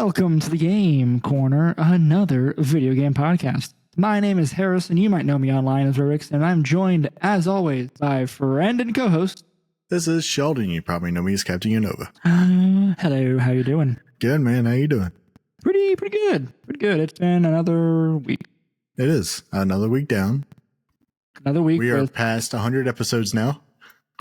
Welcome to the Game Corner, another video game podcast. My name is Harris, and you might know me online as Rorix, and I'm joined, as always, by friend and co-host. This is Sheldon. You probably know me as Captain Unova. Hello, how you doing? Good, man. How you doing? Pretty good. Pretty good. It's been another week. It is. Another week down. Another week. We are past 100 episodes now.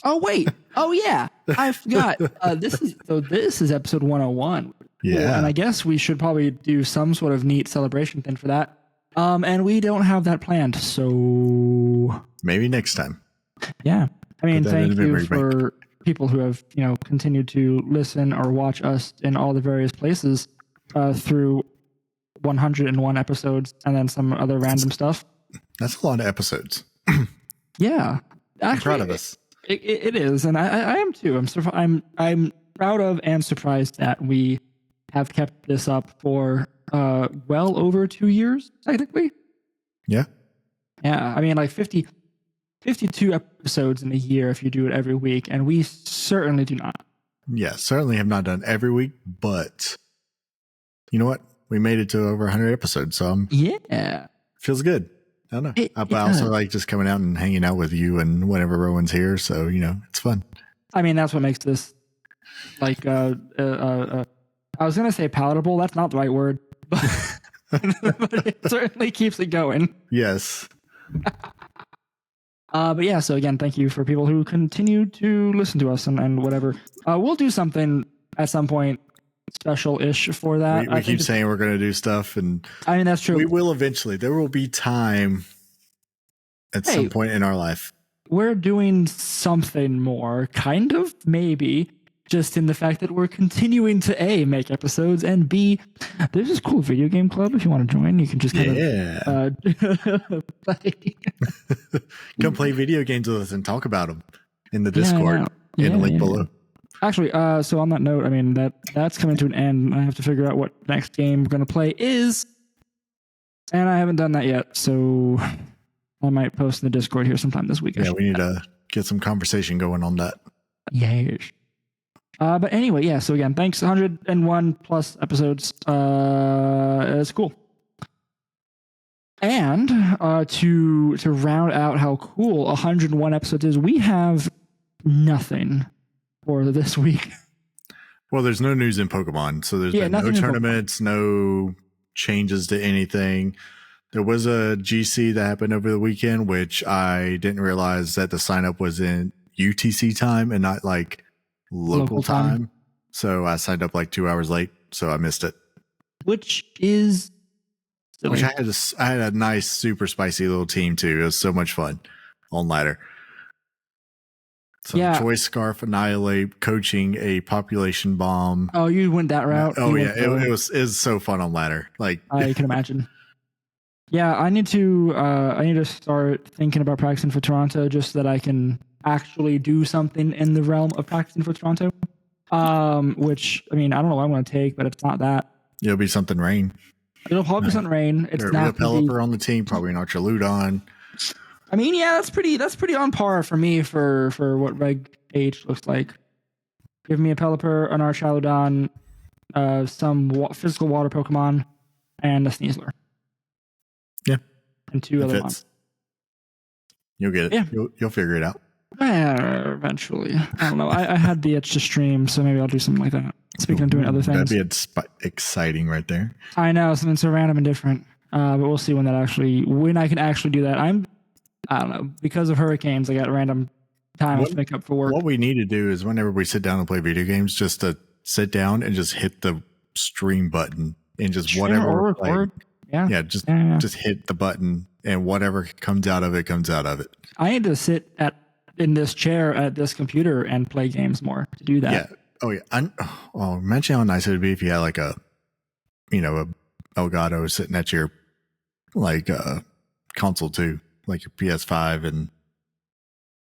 Oh, wait. Oh, yeah. I forgot. This is episode 101. Yeah. Cool. And I guess we should probably do some sort of neat celebration thing for that. And we don't have that planned, so maybe next time. Yeah. I mean, thank you for people who have, continued to listen or watch us in all the various places through 101 episodes and then some other random stuff. That's a lot of episodes. Yeah. Actually, I'm proud of us. It is, and I am too. I'm proud of and surprised that we have kept this up for well over 2 years, technically. Yeah. Yeah. I mean, like 52 episodes in a year if you do it every week, and we certainly do not. Yeah, certainly have not done every week, but you know what? We made it to over 100 episodes, so yeah, feels good. I don't know. I also like just coming out and hanging out with you and whenever Rowan's here, so it's fun. I mean, that's what makes this like I was gonna say palatable. That's not the right word, but it certainly keeps it going. Yes. But yeah, so again, thank you for people who continue to listen to us and whatever. We'll do something at some point special-ish for that. We keep saying we're going to do stuff, and I mean, that's true. We will eventually. There will be time at some point in our life. We're doing something more, kind of, maybe, just in the fact that we're continuing to A, make episodes, and B, there's this cool video game club. If you want to join, you can just kind of play. Come play video games with us and talk about them in the Discord in the link below. Actually, so on that note, I mean, that's coming to an end. I have to figure out what next game we're going to play is, and I haven't done that yet, so I might post in the Discord here sometime this week. Yeah, we need to get some conversation going on that. Yes. But anyway, yeah, so again, thanks. 101 plus episodes. It's cool. And to round out how cool 101 episodes is, we have nothing for this week. Well, there's no news in Pokemon, so there's been no tournaments, no changes to anything. There was a GC that happened over the weekend, which I didn't realize that the sign up was in UTC time and not like local time. So I signed up like 2 hours late, so I missed it. Which is silly. Which I had a nice, super spicy little team too. It was so much fun on ladder. Some choice scarf, annihilate, coaching a population bomb. Oh, you went that route? Oh yeah, it was so fun on ladder. Like I can imagine. Yeah, I need to start thinking about practicing for Toronto just so that I can actually do something in the realm of practicing for Toronto. Which I mean, I don't know what I'm going to take, but it's not that. It'll be something rain. It'll probably be something rain. It's not a Pelipper on the team, probably an Archaludon. I mean, yeah, that's pretty on par for me for what Reg H looks like. Give me a Pelipper, an Archaludon, some physical water Pokemon, and a Sneasler. Yeah. And two other ones. You'll get it. Yeah. You'll figure it out. Eventually. I don't know. I had the itch to stream, so maybe I'll do something like that. Speaking of doing other things. That'd be exciting right there. I know, something so random and different. But we'll see when I can actually do that. I don't know. Because of hurricanes, I got random time to make up for work. What we need to do is whenever we sit down and play video games, just to sit down and just hit the stream button and just stream whatever. Or record. Yeah, just hit the button and whatever comes out of it comes out of it. I need to sit in this chair at this computer and play games more to do that. Yeah. Oh yeah. Mention how nice it would be if you had like a Elgato sitting at your console too, like your PS5 and.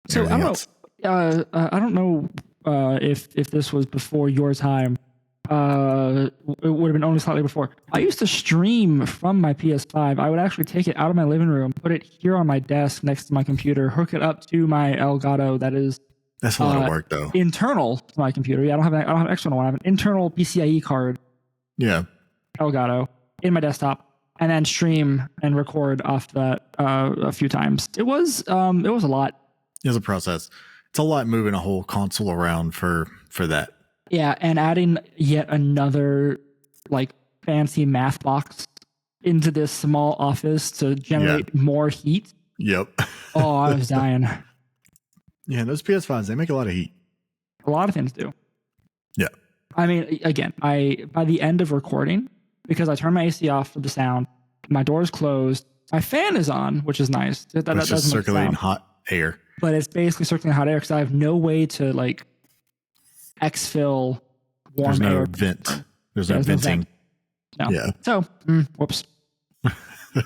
So I don't know if this was before your time. It would have been only slightly before. I used to stream from my PS5. I would actually take it out of my living room, put it here on my desk next to my computer, hook it up to my Elgato. That's a lot of work, though. Internal to my computer. Yeah, I don't have an external one. I have an internal PCIe card. Yeah. Elgato in my desktop, and then stream and record off that a few times. It was a lot. It was a process. It's a lot moving a whole console around for that. Yeah, and adding yet another like fancy math box into this small office to generate more heat. Yep. Oh, I was dying. Yeah, those PS5s, they make a lot of heat. A lot of things do. Yeah. I mean, again, by the end of recording, because I turned my AC off for the sound, my door's closed, my fan is on, which is nice. That it's just circulating hot air. But it's basically circulating hot air because I have no way to like exfil warm air. There's no vent. There's no venting. No. Yeah. So, whoops.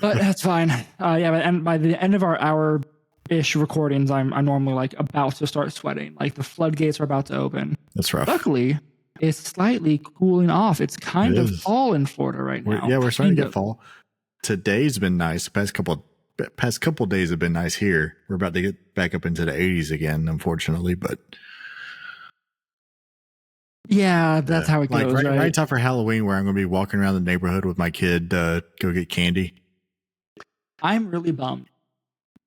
But that's fine. And by the end of our hour-ish recordings, I'm normally like about to start sweating. Like the floodgates are about to open. That's rough. Luckily, it's slightly cooling off. It's kind of fall in Florida right now. We're starting to get fall. Today's been nice. Past couple days have been nice here. We're about to get back up into the 80s again, unfortunately, but yeah, that's how it goes. Like right time for Halloween, where I'm going to be walking around the neighborhood with my kid to go get candy. I'm really bummed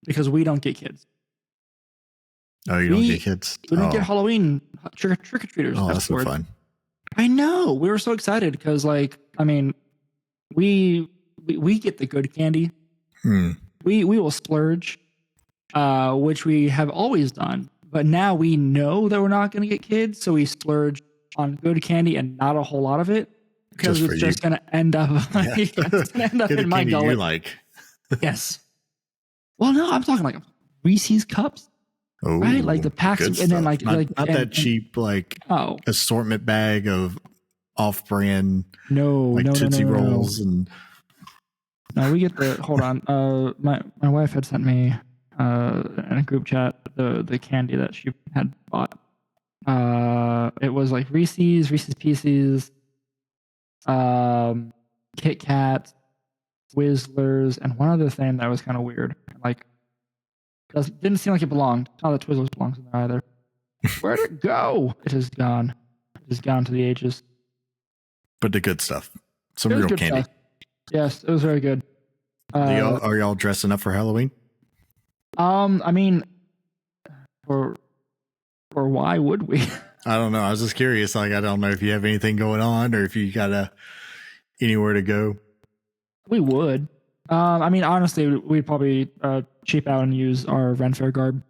because we don't get kids. Oh, you don't get kids? We don't get Halloween trick-or-treaters. Oh, that's so fun. I know. We were so excited because, like, I mean, we get the good candy. We will splurge, which we have always done. But now we know that we're not going to get kids, so we splurge on good candy and not a whole lot of it because it's just going to end up, in my gullet. You like. Yes. Well, no, I'm talking like Reese's cups. Oh, right, like the packs, and then like not that cheap like assortment bag of off-brand Tootsie Rolls and. No, we get the. Hold on, my wife had sent me in a group chat the candy that she had bought. It was like Reese's Pieces, Kit Kat, Twizzlers, and one other thing that was kind of weird. Like, didn't seem like it belonged. Not that Twizzlers belongs in there either. Where'd it go? It is gone. It is gone to the ages. But the good stuff. Some real candy. Stuff. Yes, it was very good. Are y'all dressing up for Halloween? I mean, or why would we? I don't know. I was just curious. Like, I don't know if you have anything going on or if you got anywhere to go. We would. I mean, honestly, we'd probably cheap out and use our Ren Fair garb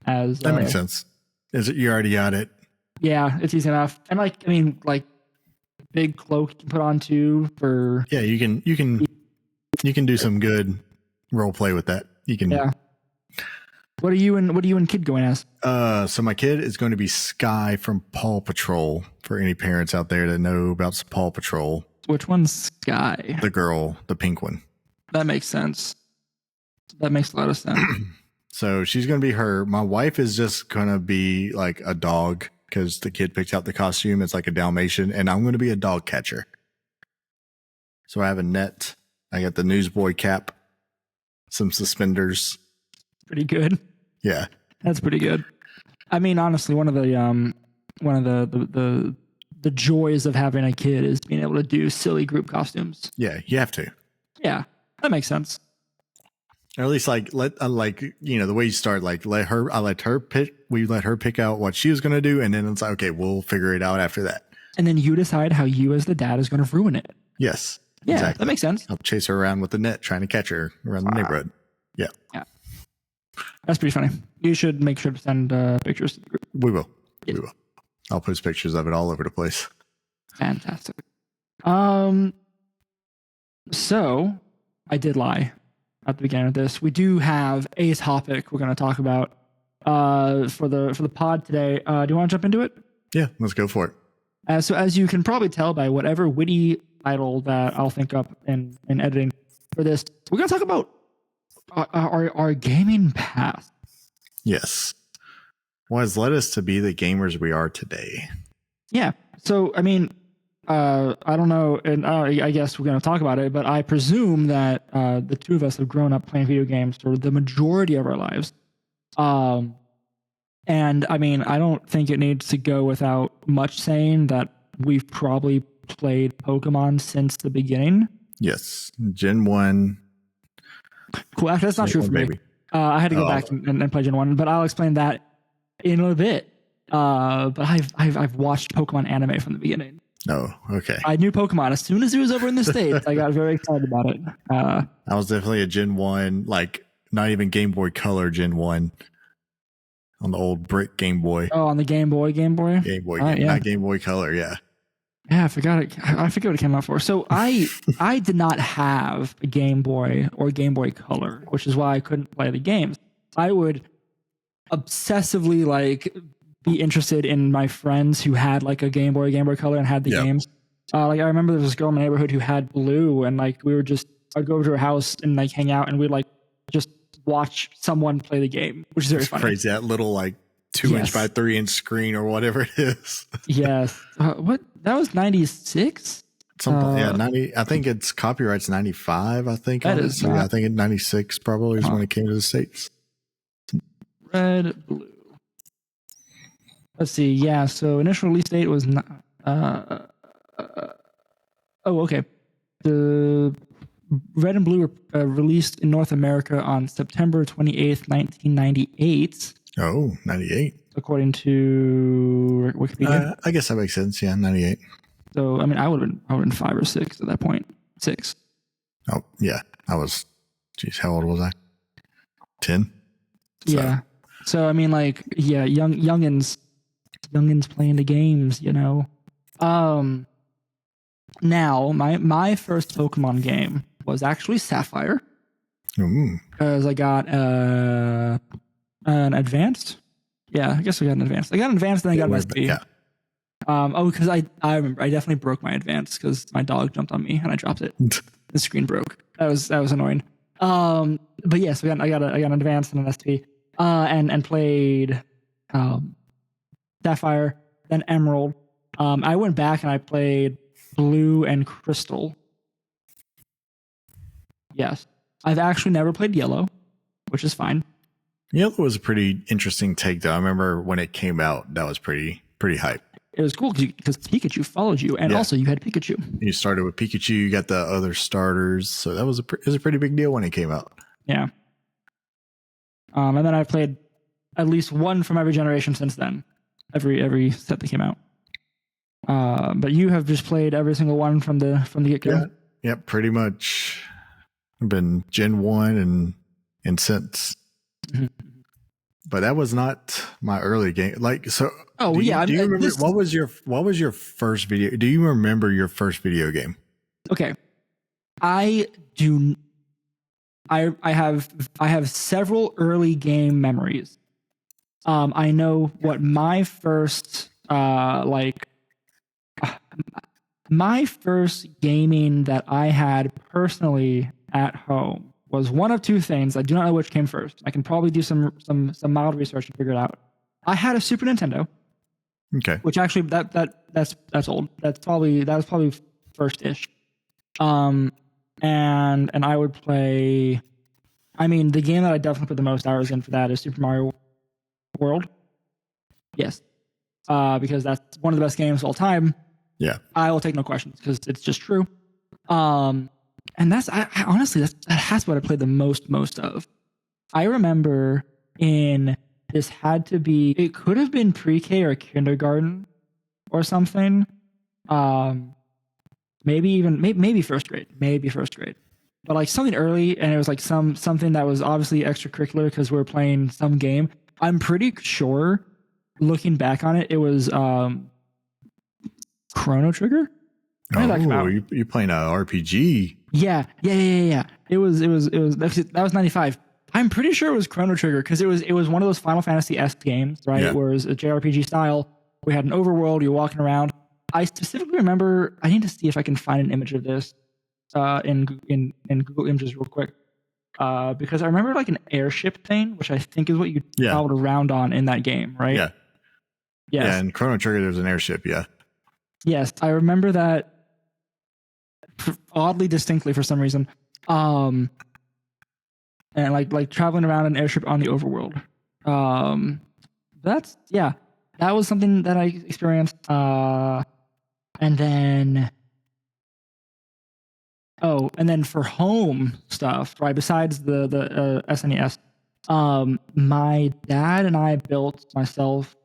as. That makes sense. You already got it. Yeah, it's easy enough. And like, I mean, like, big cloak you can put on too for. Yeah, you can do some good role play with that. You can. Yeah. What are you and kid going as? So my kid is going to be Sky from Paw Patrol. For any parents out there that know about Paw Patrol. Which one's Sky? The girl, the pink one. That makes sense. That makes a lot of sense. So she's going to be her. My wife is just going to be like a dog because the kid picked out the costume. It's like a Dalmatian, and I'm going to be a dog catcher. So I have a net. I got the newsboy cap, some suspenders. Pretty good. Yeah, that's pretty good. I mean, honestly, one of the joys of having a kid is being able to do silly group costumes. Yeah, you have to. Yeah, that makes sense. Or at least like the way you start, like we let her pick out what she was going to do, and then it's like, okay, we'll figure it out after that. And then you decide how you as the dad is going to ruin it. Yes. Yeah, exactly. That makes sense. I'll chase her around with the net, trying to catch her around the neighborhood. Yeah. Yeah. That's pretty funny. You should make sure to send pictures to the group. We will. Yes. We will. I'll post pictures of it all over the place. Fantastic. So I did lie at the beginning of this. We do have a topic we're going to talk about for the pod today. Do you want to jump into it? Yeah, let's go for it. So as you can probably tell by whatever witty title that I'll think up in editing for this, we're going to talk about our gaming past. Yes. What has led us to be the gamers we are today. Yeah. So, I mean, I don't know, and I guess we're going to talk about it, but I presume that the two of us have grown up playing video games for the majority of our lives. And I mean, I don't think it needs to go without much saying that we've probably played Pokemon since the beginning. Yes, Gen 1. Cool. Actually, that's not true for me. I had to go back and play Gen 1, but I'll explain that in a bit. But I've watched Pokemon anime from the beginning. Oh, okay. I knew Pokemon as soon as it was over in the States. I got very excited about it. I was definitely a Gen 1, like not even Game Boy Color Gen 1 on the old brick Game Boy. Oh, on the Game Boy? Game Boy, not Game Boy Color, yeah. Yeah, I forgot it. I forget what it came out for. So I did not have a Game Boy or Game Boy Color, which is why I couldn't play the games. I would obsessively like be interested in my friends who had like a Game Boy Color and had the games. Like I remember there was this girl in my neighborhood who had Blue, and like I'd go over to her house and like hang out, and we'd like just watch someone play the game, which is very funny. Crazy, that little like 2-inch by 3-inch screen or whatever it is. Yes. What? That was 96? Something, 90. I think it's copyright's 95, I think. That is I think in 96 probably is when it came to the States. Red, blue. Let's see. Yeah, so initial release date was okay. The Red and Blue were released in North America on September 28th, 1998. Oh, 98. According to Wikipedia. I guess that makes sense. Yeah, 98. So, I mean, I would have been 5 or 6 at that point. 6. Oh, yeah. I was, geez, how old was I? 10? So. Yeah. So, I mean, like, yeah, youngins playing the games, you know. Now, my first Pokemon game was actually Sapphire. Because I got an advanced. Yeah, I guess I got an advanced. I got an advanced, then I got an SP. Yeah. Because I remember I definitely broke my advanced because my dog jumped on me and I dropped it. The screen broke. That was annoying. But yes, I got an advanced and an SP. And played Sapphire, then Emerald. I went back and I played Blue and Crystal. Yes. I've actually never played Yellow, which is fine. Yellow was a pretty interesting take, though. I remember when it came out, that was pretty hype. It was cool because Pikachu followed you, and also you had Pikachu. You started with Pikachu, you got the other starters, so that was it was a pretty big deal when it came out. Yeah. And then I've played at least one from every generation since then, every set that came out. But you have just played every single one from the get-go. Yeah, pretty much. I've been Gen 1 and since. But that was not my early game. Like, so. Oh, do you remember what was your first video? Do you remember your first video game? Okay. I do. I have several early game memories. I know what my first my first gaming that I had personally at home was one of two things. I do not know which came first. I can probably do some mild research and figure it out. I had a Super Nintendo. Okay. Which actually that's old. That was probably first-ish. And I would play. I mean, the game that I definitely put the most hours in for that is Super Mario World. Yes. Because that's one of the best games of all time. Yeah. I will take no questions because it's just true. And that's I honestly that's what I played the most of. I remember this had to be, it could have been pre-K or kindergarten or something. Maybe first grade. But like something early, and it was like something that was obviously extracurricular because we were playing some game. I'm pretty sure, looking back on it, it was Chrono Trigger. Oh, you playing a RPG? Yeah. It was that was 95. I'm pretty sure it was Chrono Trigger because it was one of those Final Fantasy-esque games, right? Yeah. Where it was a JRPG style. We had an overworld. You're walking around. I specifically remember. I need to see if I can find an image of this in Google Images real quick, because I remember like an airship thing, which I think is what you traveled around on in that game, right? Yeah. Yes. Yeah, in Chrono Trigger, there's an airship. Yeah. Yes, I remember that oddly distinctly for some reason. And like traveling around an airship on the overworld. That was something that I experienced. And then Oh, and then for home stuff, right? Besides the SNES, my dad and I built myself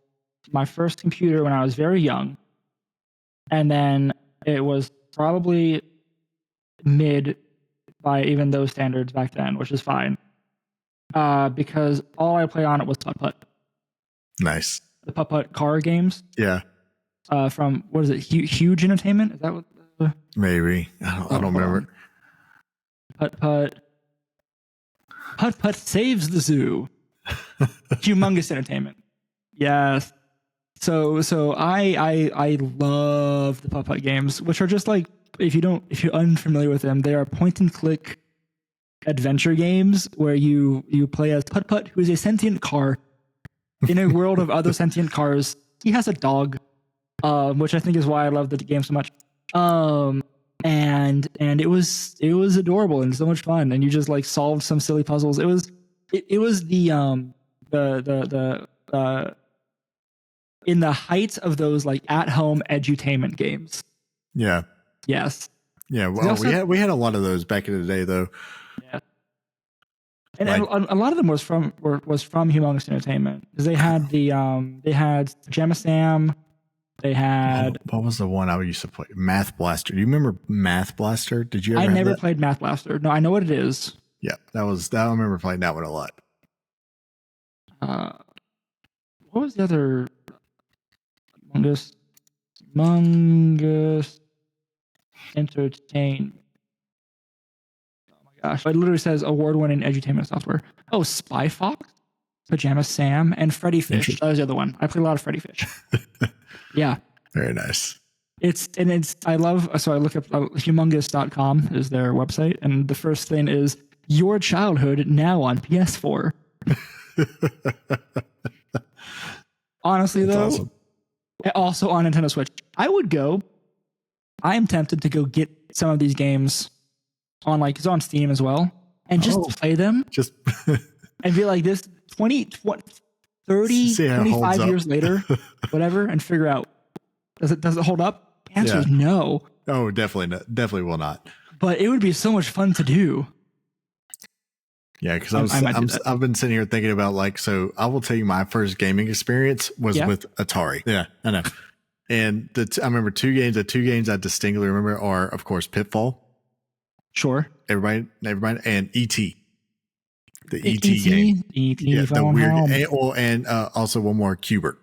my first computer when I was very young, and then it was probably mid by even those standards back then, which is fine. Because all I played on it was Putt-Putt. Nice. The Putt-Putt car games. Yeah. From, what is it? Huge Entertainment? Is that what? Maybe. I don't remember. Putt-Putt. Putt-Putt saves the zoo. Humongous Entertainment. Yes. So I love the Putt-Putt games, which are just like, if you're unfamiliar with them, they are point and click adventure games where you play as Putt-Putt, who is a sentient car in a world of other sentient cars. He has a dog, which I think is why I love the game so much. And it was adorable and so much fun, and you just like solved some silly puzzles. It was the in the height of those like at home edutainment games. Yeah. Yes. Yeah. Well, we had a lot of those back in the day, though. Yeah. And a lot of them was from Humongous Entertainment, because they had Pajama Sam. They had what was the one I used to play? Math Blaster. Do you remember Math Blaster? Did you ever? I never played Math Blaster. No, I know what it is. Yeah, I remember playing that one a lot. What was the other? Humongous Entertainment. Oh my gosh! It literally says award-winning edutainment software. Oh, Spy Fox, Pajama Sam, and Freddy Fish. That was the other one. I played a lot of Freddy Fish. Yeah. Very nice. I look up humongous.com is their website, and the first thing is your childhood now on PS4. Honestly, that's though, awesome. Also on Nintendo Switch. I am tempted to go get some of these games it's on Steam as well, and just play them. Just and be like this 30, 25 years later, whatever, and figure out, does it hold up? The answer is no. Oh, definitely not. Definitely will not. But it would be so much fun to do. Yeah, because I've been sitting here thinking about so I will tell you my first gaming experience was with Atari. Yeah, I know. And I remember two games I distinctly remember are, of course, Pitfall. Sure. Everybody, and E.T. The E.T. game. E.T. the weird game. And also one more, Cubert.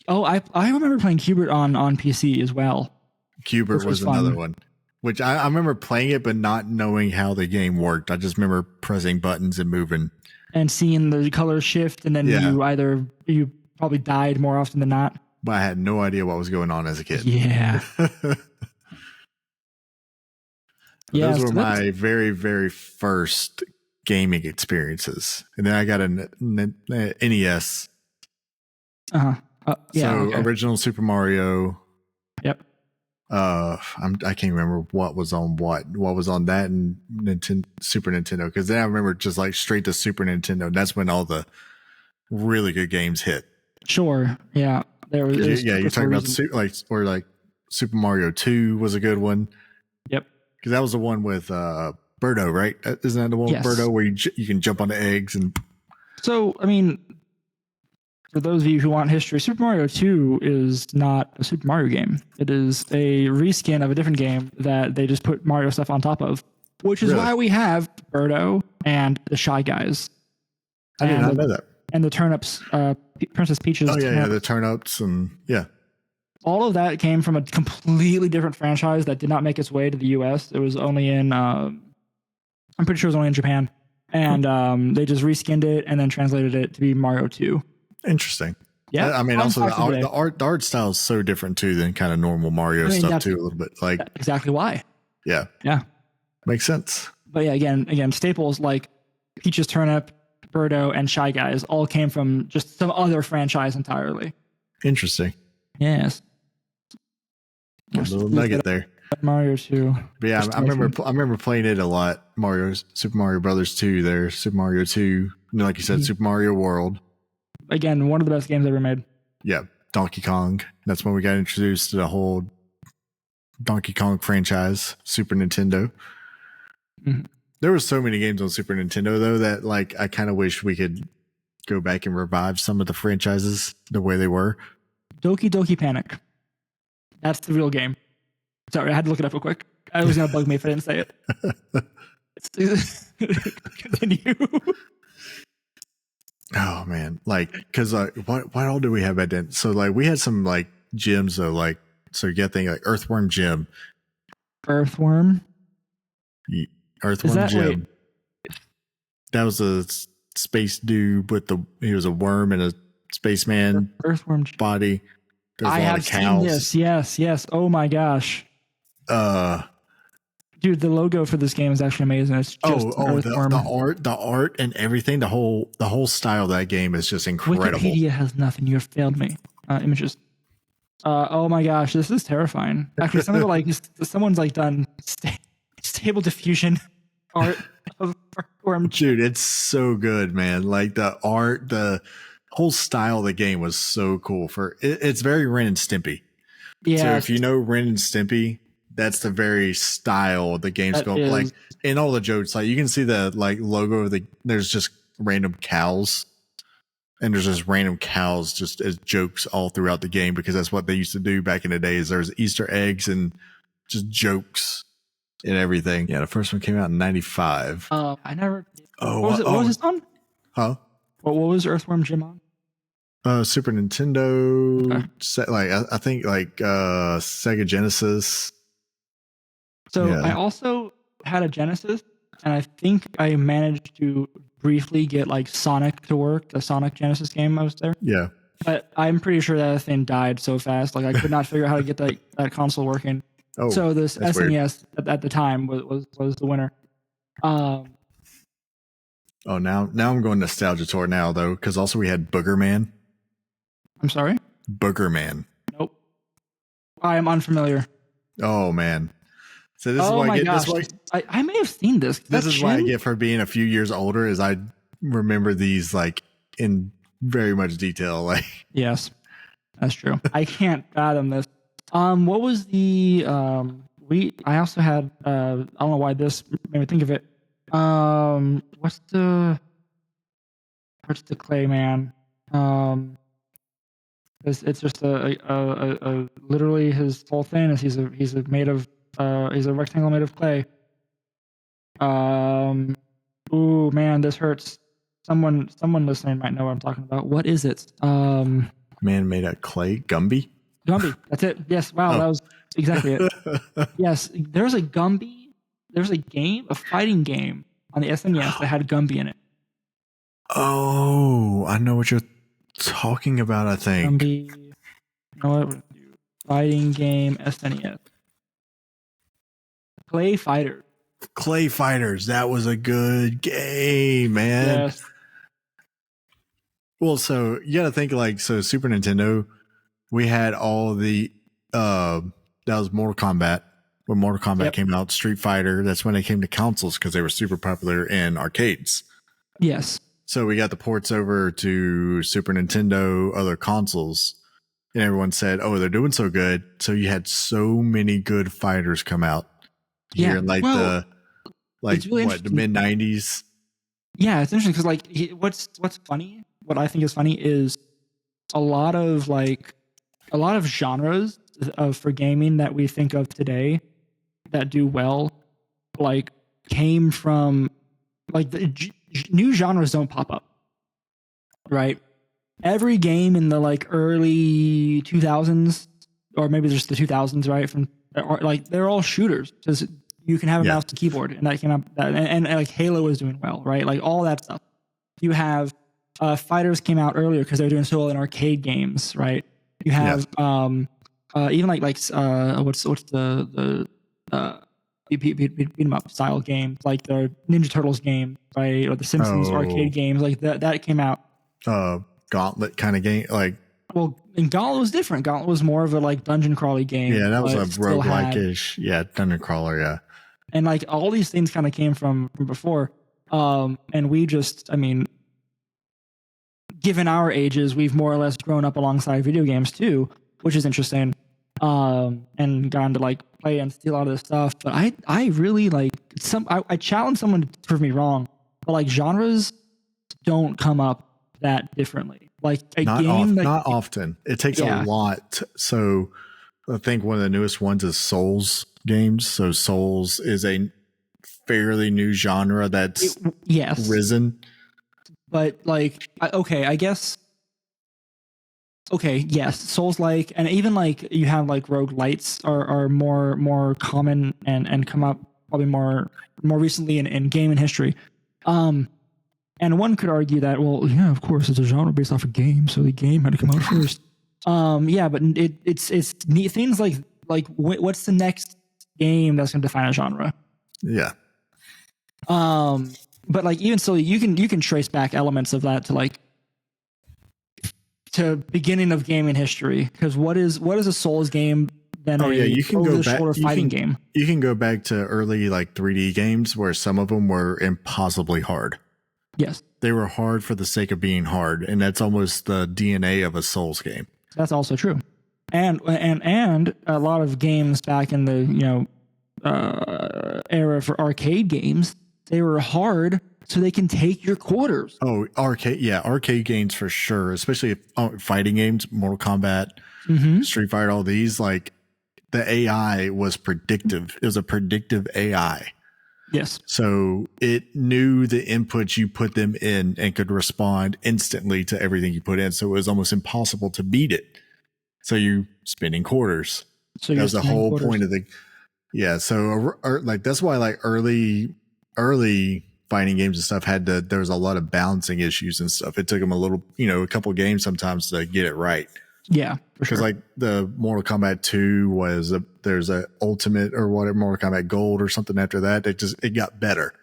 Oh, I remember playing Cubert on PC as well. Cubert was another one. Which I remember playing it, but not knowing how the game worked. I just remember pressing buttons and moving. And seeing the colors shift, and then you probably died more often than not. But I had no idea what was going on as a kid. Yeah. Those were my very, very first gaming experiences. And then I got a NES. Original Super Mario. Yep. I can't remember what was on that and Super Nintendo, because then I remember just like straight to Super Nintendo. That's when all the really good games hit. Sure. Yeah. You're talking about Super Mario 2 was a good one. Yep. Because that was the one with Birdo, right? Isn't that the one with Birdo where you can jump on the eggs? And so, I mean, for those of you who want history, Super Mario 2 is not a Super Mario game. It is a reskin of a different game that they just put Mario stuff on top of, which is why we have Birdo and the Shy Guys. I did not know that. And the turnips, Princess Peach's. Oh, yeah, the turnips and all of that came from a completely different franchise that did not make its way to the US. It was only in, I'm pretty sure it was only in Japan. And they just reskinned it and then translated it to be Mario 2. Interesting. Yeah. I mean, also the art style is so different too than kind of normal Mario stuff too, a little bit. Like exactly why. Yeah. Yeah. Makes sense. But yeah, again, staples like Peach's Turnip, Birdo, and Shy Guys all came from just some other franchise entirely. Interesting. Yes. A little nugget there. Mario 2. But yeah, I remember playing it a lot. Super Mario Brothers 2 there, Super Mario 2, like you said, Super Mario World. Again, one of the best games ever made. Yeah, Donkey Kong. That's when we got introduced to the whole Donkey Kong franchise, Super Nintendo. Mm-hmm. There were so many games on Super Nintendo though that like I kind of wish we could go back and revive some of the franchises the way they were. Doki Doki Panic. That's the real game. Sorry, I had to look it up real quick. I was gonna bug me if I didn't say it. Continue. Oh man, like because what all did we have back then? So like we had some like gyms though, like so you got thing like Earthworm Jim. Earthworm Jim. That was a space dude with he was a worm and a spaceman Earthworm body. I have seen this. Yes. Oh my gosh. Dude, the logo for this game is actually amazing. It's just the art and everything. The whole style of that game is just incredible. Wikipedia has nothing. You have failed me. Images. Oh my gosh, this is terrifying. Actually, someone's like done stable diffusion art of Earthworm. Dude, it's so good, man. Like the art, the whole style of the game was so cool. It's very Ren and Stimpy. Yeah. So if you know Ren and Stimpy, that's the very style the game's going. Like in all the jokes, like you can see the like logo of there's just random cows. And there's just random cows just as jokes all throughout the game because that's what they used to do back in the days. There's Easter eggs and just jokes and everything. Yeah, the first one came out in 95. I never. Oh, what was it on? Huh? What was Earthworm Jim on? Super Nintendo. Okay. Like I think like Sega Genesis. So yeah. I also had a Genesis, and I think I managed to briefly get like Sonic to work, the Sonic Genesis game I was there. Yeah. But I'm pretty sure that thing died so fast. Like I could not figure out how to get that console working. Oh, so this SNES at the time was the winner. Oh, now I'm going nostalgia tour now though, because also we had Booger Man. I'm sorry? Booger Man. Nope. I am unfamiliar. Oh man. So this is why I get this. I may have seen this. This is why I get for being a few years older, is I remember these like in very much detail. Like yes, that's true. I can't fathom this. What was the I also had I don't know why this made me think of it. What's the Clay Man? It's just a literally his whole thing is he's a rectangle made of clay. Ooh man, this hurts. Someone listening might know what I'm talking about. What is it? Man made of clay. Gumby. That's it. Yes. Wow, that was exactly it. Yes, there's a Gumby. There's a fighting game on the SNES that had Gumby in it. Oh, I know what you're talking about. I think. Gumby. You know what? Fighting game SNES. Clay Fighters. That was a good game, man. Yes. Well, so you got to think like Super Nintendo. We had all the that was Mortal Kombat. When Mortal Kombat came out, Street Fighter. That's when they came to consoles because they were super popular in arcades. Yes. So we got the ports over to Super Nintendo, other consoles, and everyone said, "Oh, they're doing so good." So you had so many good fighters come out. Here in the mid 90s. Yeah, it's interesting because like what's funny, what I think is funny is a lot of genres for gaming that we think of today that do well, like came from like new genres don't pop up, right? Every game in the like early 2000s, or maybe just the 2000s, right? They're all shooters because you can have a mouse and keyboard, and that came up. And like Halo is doing well, right? Like all that stuff. You have fighters came out earlier because they're doing so well in arcade games, right? You have even what's the beat 'em up style games like the Ninja Turtles game, right? Or the Simpsons arcade games like that came out. Gauntlet kind of game, like. Well, and Gauntlet was different. Gauntlet was more of a like dungeon crawly game. Yeah, that was a roguelike-ish. Yeah, dungeon crawler. Yeah, and like all these things kind of came from before. And we just, I mean, given our ages, we've more or less grown up alongside video games too, which is interesting. and gotten to like play and steal a lot of this stuff. But I really like I challenge someone to prove me wrong, but like genres don't come up that differently. Like a game not often. It takes a lot. So I think one of the newest ones is Souls games. So Souls is a fairly new genre that's risen. But like, okay, I guess. Okay, yes, Souls-like, and even like you have like roguelites are more common and come up probably more recently in gaming history. And one could argue that, well, yeah, of course, it's a genre based off a game, so the game had to come out first. Yeah, but it's neat things like what's the next game that's going to define a genre? Yeah. But like even so, you can trace back elements of that to like to beginning of gaming history, because what is a Souls game than you can go back fighting game? You can go back to early like 3D games where some of them were impossibly hard. Yes, they were hard for the sake of being hard, and that's almost the DNA of a Souls game. That's also true, and a lot of games back in the era for arcade games, they were hard so they can take your quarters. Oh, arcade games for sure, especially fighting games, Mortal Kombat, Street Fighter, all these, like the AI was predictive. It was a predictive AI. Yes. So it knew the inputs you put them in and could respond instantly to everything you put in. So it was almost impossible to beat it. So you spinning quarters. So that was the whole point of the. Yeah. So like that's why like early fighting games and stuff there was a lot of balancing issues and stuff. It took them a couple of games sometimes to get it right. Yeah, because like the Mortal Kombat 2 there's a Ultimate or whatever, Mortal Kombat Gold or something after that. It got better.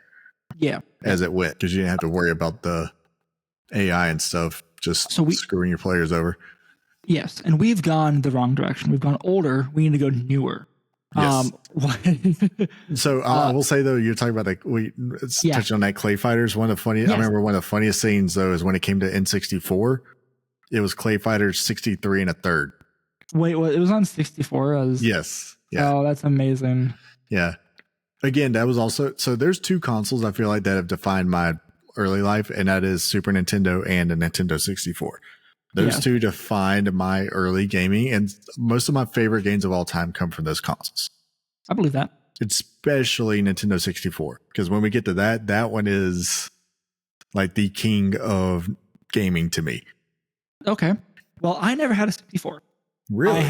Yeah, as it went, because you didn't have to worry about the AI and stuff screwing your players over. Yes, and we've gone the wrong direction. We've gone older. We need to go newer. Yes. So I will say though, you're talking about touching on that Clay Fighters. I remember one of the funniest scenes though is when it came to N64. It was Clay Fighters 63 and a third. Wait, it was on 64? Yes. Yeah. Oh, that's amazing. Yeah. Again, that was also, so there's two consoles I feel like that have defined my early life, and that is Super Nintendo and a Nintendo 64. Those two defined my early gaming, and most of my favorite games of all time come from those consoles. I believe that. Especially Nintendo 64, because when we get to that one is like the king of gaming to me. Okay. Well, I never had a 64. Really?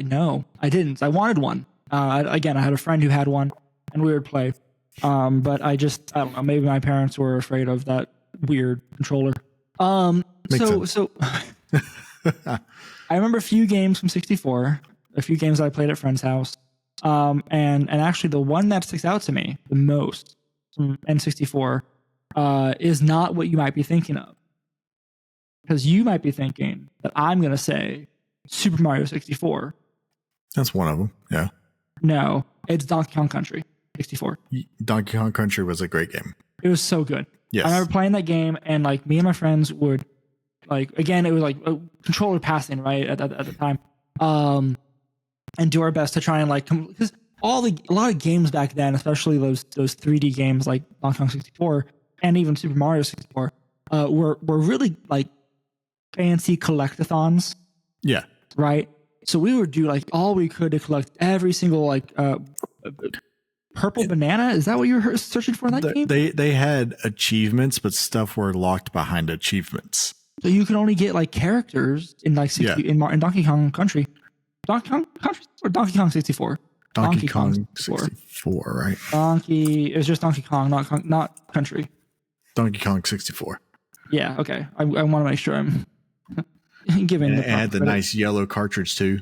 No, I didn't. I wanted one. Again, I had a friend who had one, and we would play. But I don't know, maybe my parents were afraid of that weird controller. So I remember a few games from 64, a few games that I played at friend's house. And actually the one that sticks out to me the most from N64 is not what you might be thinking of. Because you might be thinking that I'm going to say Super Mario 64. That's one of them, yeah. No, it's Donkey Kong Country 64. Donkey Kong Country was a great game. It was so good. Yes. I remember playing that game, and like me and my friends would, like, again, it was like a controller passing, right, at the time. And do our best to try and like, because a lot of games back then, especially those 3D games like Donkey Kong 64 and even Super Mario 64, were really like fancy collectathons. Yeah. Right. So we would do like all we could to collect every single like purple banana. Is that what you were searching for in that game? They had achievements, but stuff were locked behind achievements. So you could only get like characters in like in Donkey Kong Country. Donkey Kong Country or Donkey Kong 64? Donkey Kong 64, right? It was just Donkey Kong, not Country. Donkey Kong 64. Yeah, okay. I want to make sure I'm giving it had the nice yellow cartridge too.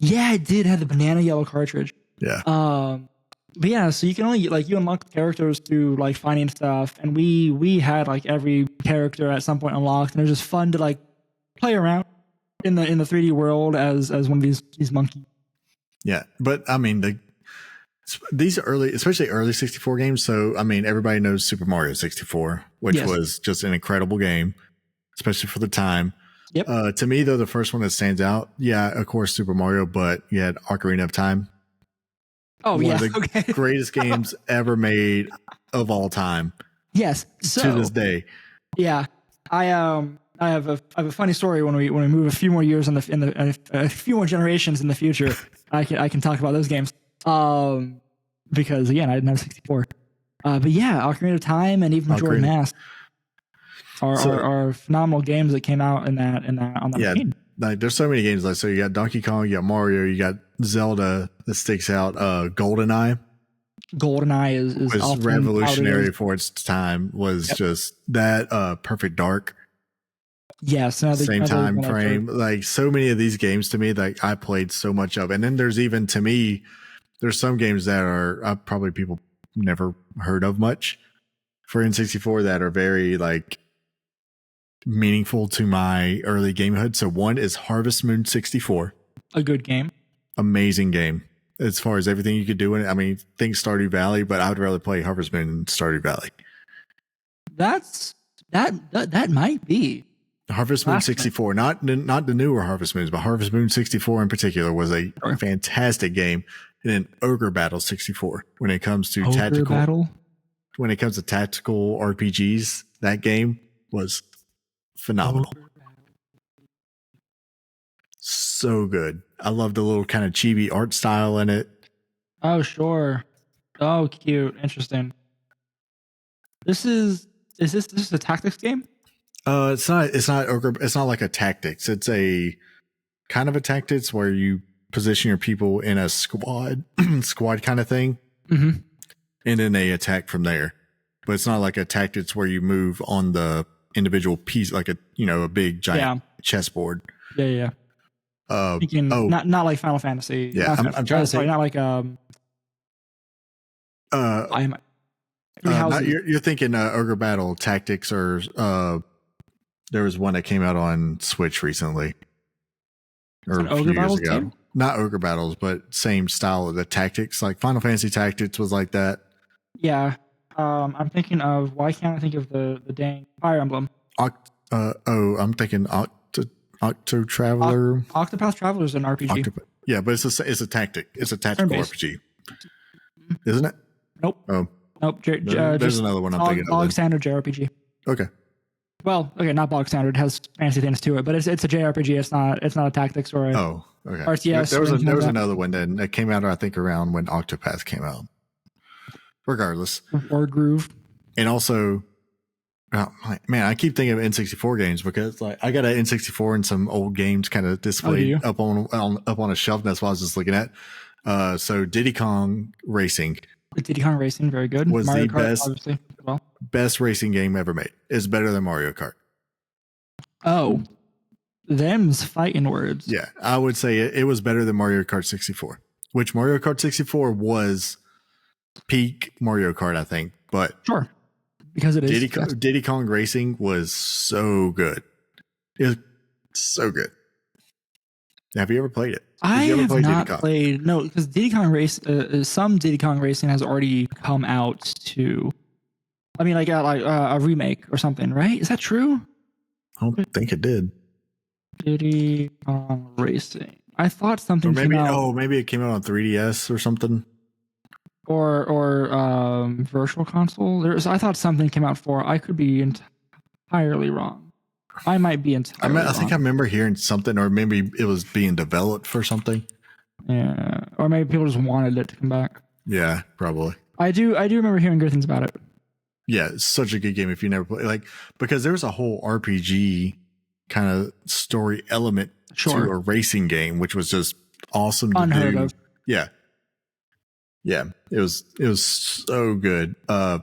Yeah, it did have the banana yellow cartridge. Yeah. But yeah, so you can only you unlock the characters through like finding stuff, and we had like every character at some point unlocked, and it was just fun to like play around in the 3D world as one of these monkeys. Yeah, but I mean these especially early 64 games. So I mean everybody knows Super Mario 64, which was just an incredible game, especially for the time. Yep. To me, though, the first one that stands out, yeah, of course, Super Mario, but you had Ocarina of Time. Oh, one yeah. of the greatest games ever made of all time. Yes. To this day. Yeah. I have a funny story when we move a few more years in a few more generations in the future. I can talk about those games. Because again, I didn't have 64. But yeah, Ocarina of Time and even Majora's Mask are phenomenal games that came out on that machine. Like there's so many games. Like so, you got Donkey Kong, you got Mario, you got Zelda that sticks out. GoldenEye. GoldenEye is was revolutionary for its time. Was just that Perfect Dark. Yes, same time frame. Like so many of these games to me, like I played so much of, and then there's even to me, there's some games that are probably people never heard of much for N64 that are very like meaningful to my early gamehood. So one is Harvest Moon 64. A good game. Amazing game. As far as everything you could do in it. I mean, think Stardew Valley, but I would rather play Harvest Moon than Stardew Valley. That might be. Harvest Moon 64, not the newer Harvest Moons, but Harvest Moon 64 in particular was a fantastic game. And then Ogre Battle 64 when it comes to tactical RPGs, that game was phenomenal. So good. I love the little kind of chibi art style in it. Oh, sure. Oh, cute. Interesting. Is this a tactics game? It's not Ogre. It's not like a tactics. It's a kind of a tactics where you position your people in a squad kind of thing. Mm-hmm. And then they attack from there. But it's not like a tactics where you move on the individual piece, like a big giant chessboard. Yeah. Not like Final Fantasy. Yeah, I'm trying to say not like you're thinking Ogre Battle Tactics, or there was one that came out on Switch recently, or a few years ago. Game? Not Ogre Battles, but same style of the tactics. Like Final Fantasy Tactics was like that. Yeah, I'm thinking of. Why can't I think of the dang Fire Emblem? I'm thinking Octo Traveler. Octopath Traveler is an RPG. Yeah, but it's a tactic. It's a tactical RPG, isn't it? Nope. Oh, nope. There's another one I'm thinking of. Bog standard JRPG. Okay. Well, okay, not bog standard. It has fancy things to it, but it's a JRPG. It's not a tactics or a okay. RTS. There was another one that came out, I think, around when Octopath came out. Regardless. Or Groove. And also, man, I keep thinking of N64 games because like I got an N64 and some old games kind of displayed up on a shelf. That's what I was just looking at. So Diddy Kong Racing. Diddy Kong Racing, very good. Was Mario the Kart, best, obviously, best racing game ever made. It's better than Mario Kart. Oh, them's fighting words. Yeah, I would say it was better than Mario Kart 64, which Mario Kart 64 was peak Mario Kart, I think. But sure, because it is. Diddy Kong Racing was so good. It was so good. Have you ever played it? I have not played. No, because Diddy Kong Race, some Diddy Kong Racing has already come out to. I mean, like a remake or something, right? Is that true? I don't think it did. Diddy Kong Racing. I thought something came out. Oh, maybe it came out on 3DS or something. Or Virtual Console. I thought something came out for. I could be entirely wrong. I might be entirely wrong. I think I remember hearing something, or maybe it was being developed for something. Yeah, or maybe people just wanted it to come back. Yeah, probably. I do remember hearing good things about it. Yeah, it's such a good game if you never play. Like, because there's a whole RPG kind of story element to a racing game, which was just awesome to Unheard of. Yeah. Yeah, it was so good. And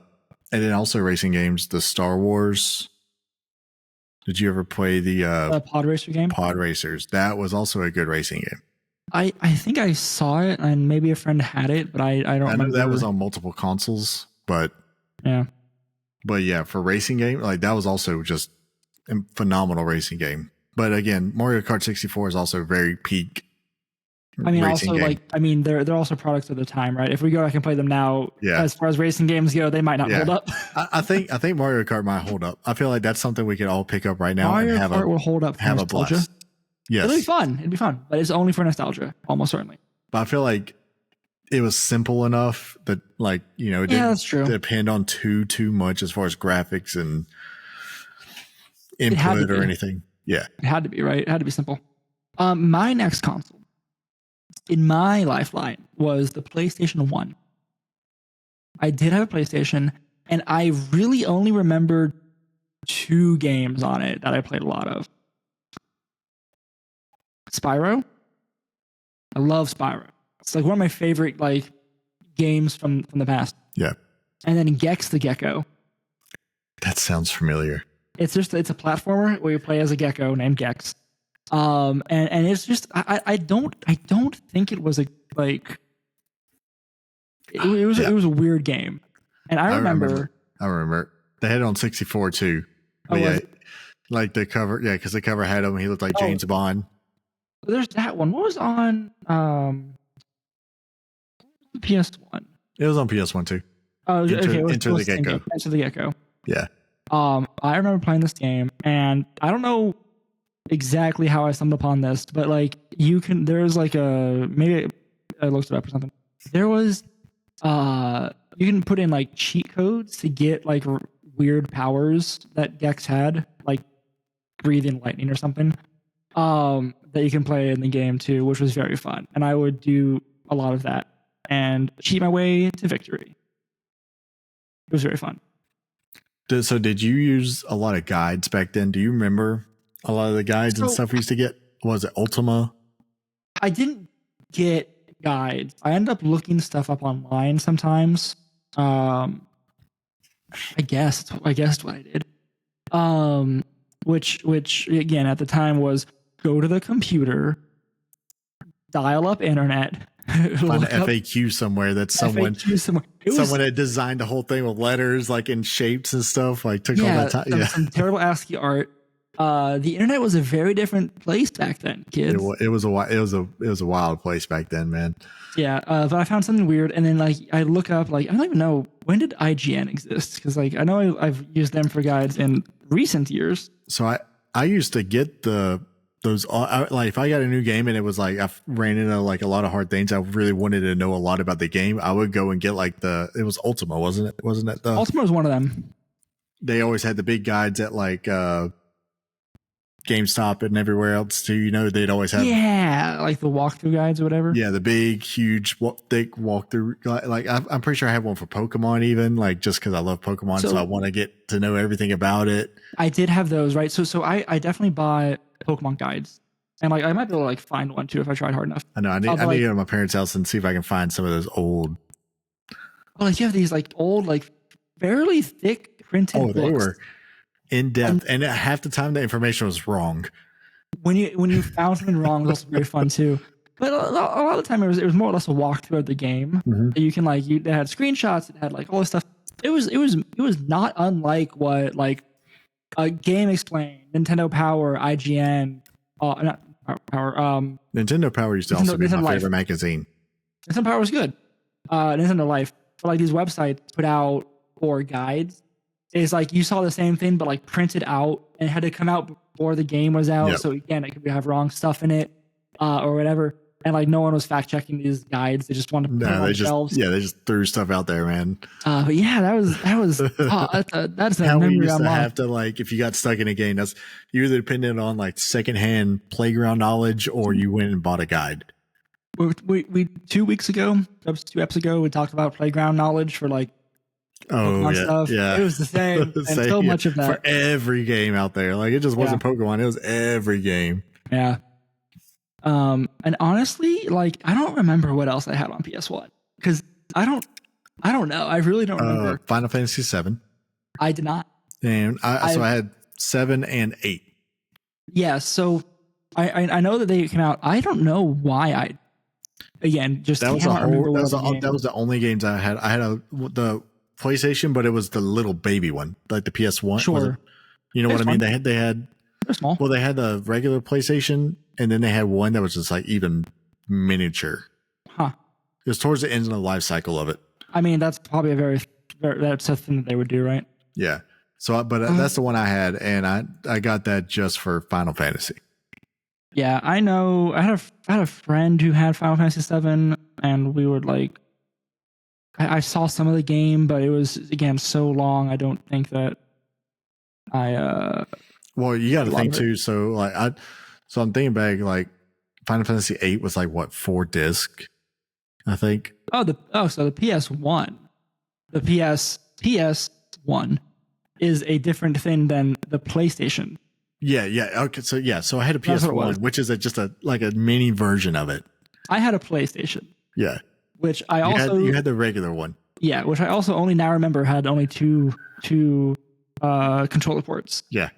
then also racing games, the Star Wars. Did you ever play the Pod Racer game? Pod Racers. That was also a good racing game. I think I saw it, and maybe a friend had it, but I don't remember. That was on multiple consoles, but yeah. But yeah, for racing game, like that was also just a phenomenal racing game. But again, Mario Kart 64 is also very peak I mean, also game. They're also products of the time, right? If we go back and play them now, as far as racing games go, they might not hold up. I think Mario Kart might hold up. I feel like that's something we can all pick up right now. Mario Kart will hold up for have nostalgia. A blast. Yes, it'll be fun, but it's only for nostalgia, almost certainly. But I feel like it was simple enough that, like, you know, it didn't depend on too much as far as graphics and input or anything. Yeah, it had to be, right? It had to be simple. My next console in my lifeline was the PlayStation 1. I did have a PlayStation, and I really only remembered 2 games on it that I played a lot of. Spyro. I love Spyro. It's like one of my favorite games from the past. Yeah. And then Gex the Gecko. That sounds familiar. It's a platformer where you play as a gecko named Gex. And it's just I don't think it was it was a weird game. And I remember they had it on 64 too. Like the cover, because the cover had him. He looked like James Bond. There's that one. What was on PS1? It was on PS1 too. Oh, Enter the Gecko. Enter the Gecko. Yeah. I remember playing this game, and I don't know exactly how I stumbled upon this, but there's maybe I looked it up or something. There was you can put in cheat codes to get weird powers that Gex had, like breathing lightning or something, that you can play in the game too, which was very fun. And I would do a lot of that and cheat my way to victory. It was very fun. So did you use a lot of guides back then? Do you remember a lot of the guides and stuff we used to get? Was it Ultima? I didn't get guides. I ended up looking stuff up online sometimes. I guess what I did. Which again at the time was go to the computer, dial up internet, find an FAQ somewhere that someone had designed the whole thing with letters in shapes and stuff. Took all that time. Some terrible ASCII art. The internet was a very different place back then, kids. It was a wild place back then, man. Yeah, but I found something weird, and then I look up I don't even know when did IGN exist, because I know I've used them for guides in recent years. So I used to get those if I got a new game and it was I ran into a lot of hard things, I really wanted to know a lot about the game, I would go and get it was Ultima, wasn't it? Ultima was one of them. They always had the big guides at GameStop and everywhere else too. They'd always have the walkthrough guides or whatever. Yeah, the big, huge, thick walkthrough. I'm pretty sure I have one for Pokemon, even just because I love Pokemon, so I want to get to know everything about it. I did have those, right? So I definitely bought Pokemon guides, and I might be able to find one too if I tried hard enough. I know. I need to go to my parents' house and see if I can find some of those old. Oh, you have these old, fairly thick printed books. They were in depth, and half the time the information was wrong. When you found something wrong, it was very fun too. But a lot of the time it was more or less a walkthrough of the game. Mm-hmm. You can they had screenshots, it had all this stuff. It was not unlike what Game Explain, Nintendo Power, IGN, not Power. Nintendo Power used to also be my favorite magazine. Nintendo Power was good. Nintendo Life, but these websites put out for guides. Is you saw the same thing but printed out, and it had to come out before the game was out. Yep. So again, it could have wrong stuff in it or whatever. And no one was fact checking these guides. They just wanted to put them on shelves. They just threw stuff out there, man. But yeah, that was that's a how memory we used to have to if you got stuck in a game, that's you either depended on secondhand playground knowledge or you went and bought a guide. We 2 weeks ago, that was 2 episodes ago, we talked about playground knowledge for Pokemon stuff. Yeah, it was the same, and so much of that for every game out there. It just wasn't Pokemon; it was every game. Yeah. And honestly, I don't remember what else I had on PS1 because I don't know. I really don't remember. Final Fantasy 7. I did not. And I had 7 and 8. Yeah. So I know that they came out. I don't know why that was the only games I had. I had the PlayStation, but it was the little baby one, the PS1. Sure. You know what I mean? They had They're small. Well, they had the regular PlayStation, and then they had one that was just even miniature. Huh. It was towards the end of the life cycle of it. I mean, that's probably that's a thing that they would do, right? Yeah. So, but that's the one I had, and I got that just for Final Fantasy. Yeah, I know. I had a friend who had Final Fantasy VII, and we would like. I saw some of the game, but it was again so long. I don't think that I. Well, you got to think too. So I'm thinking back. Like Final Fantasy VIII was like what 4 disc, I think. So the PS1, the PS1 is a different thing than the PlayStation. Yeah. Okay. So I had a PS1, which is just a mini version of it. I had a PlayStation. Yeah. Which I you had the regular one. Yeah, which I also only now remember had only two controller ports. Yeah.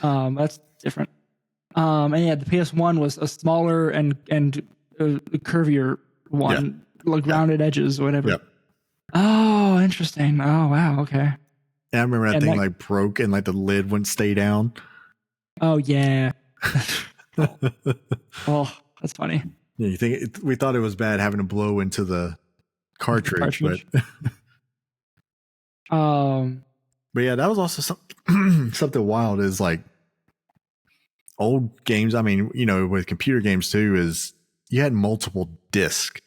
That's different. And yeah, the PS1 was a smaller and curvier one, like rounded edges or whatever. Yep. Oh, interesting. Oh, wow. Okay. Yeah, I remember that thing broke and the lid wouldn't stay down. Oh yeah. Oh, that's funny. Yeah, we thought it was bad having to blow into the cartridge. But yeah, that was also something wild. Is like old games. I mean, with computer games too, is you had multiple discs.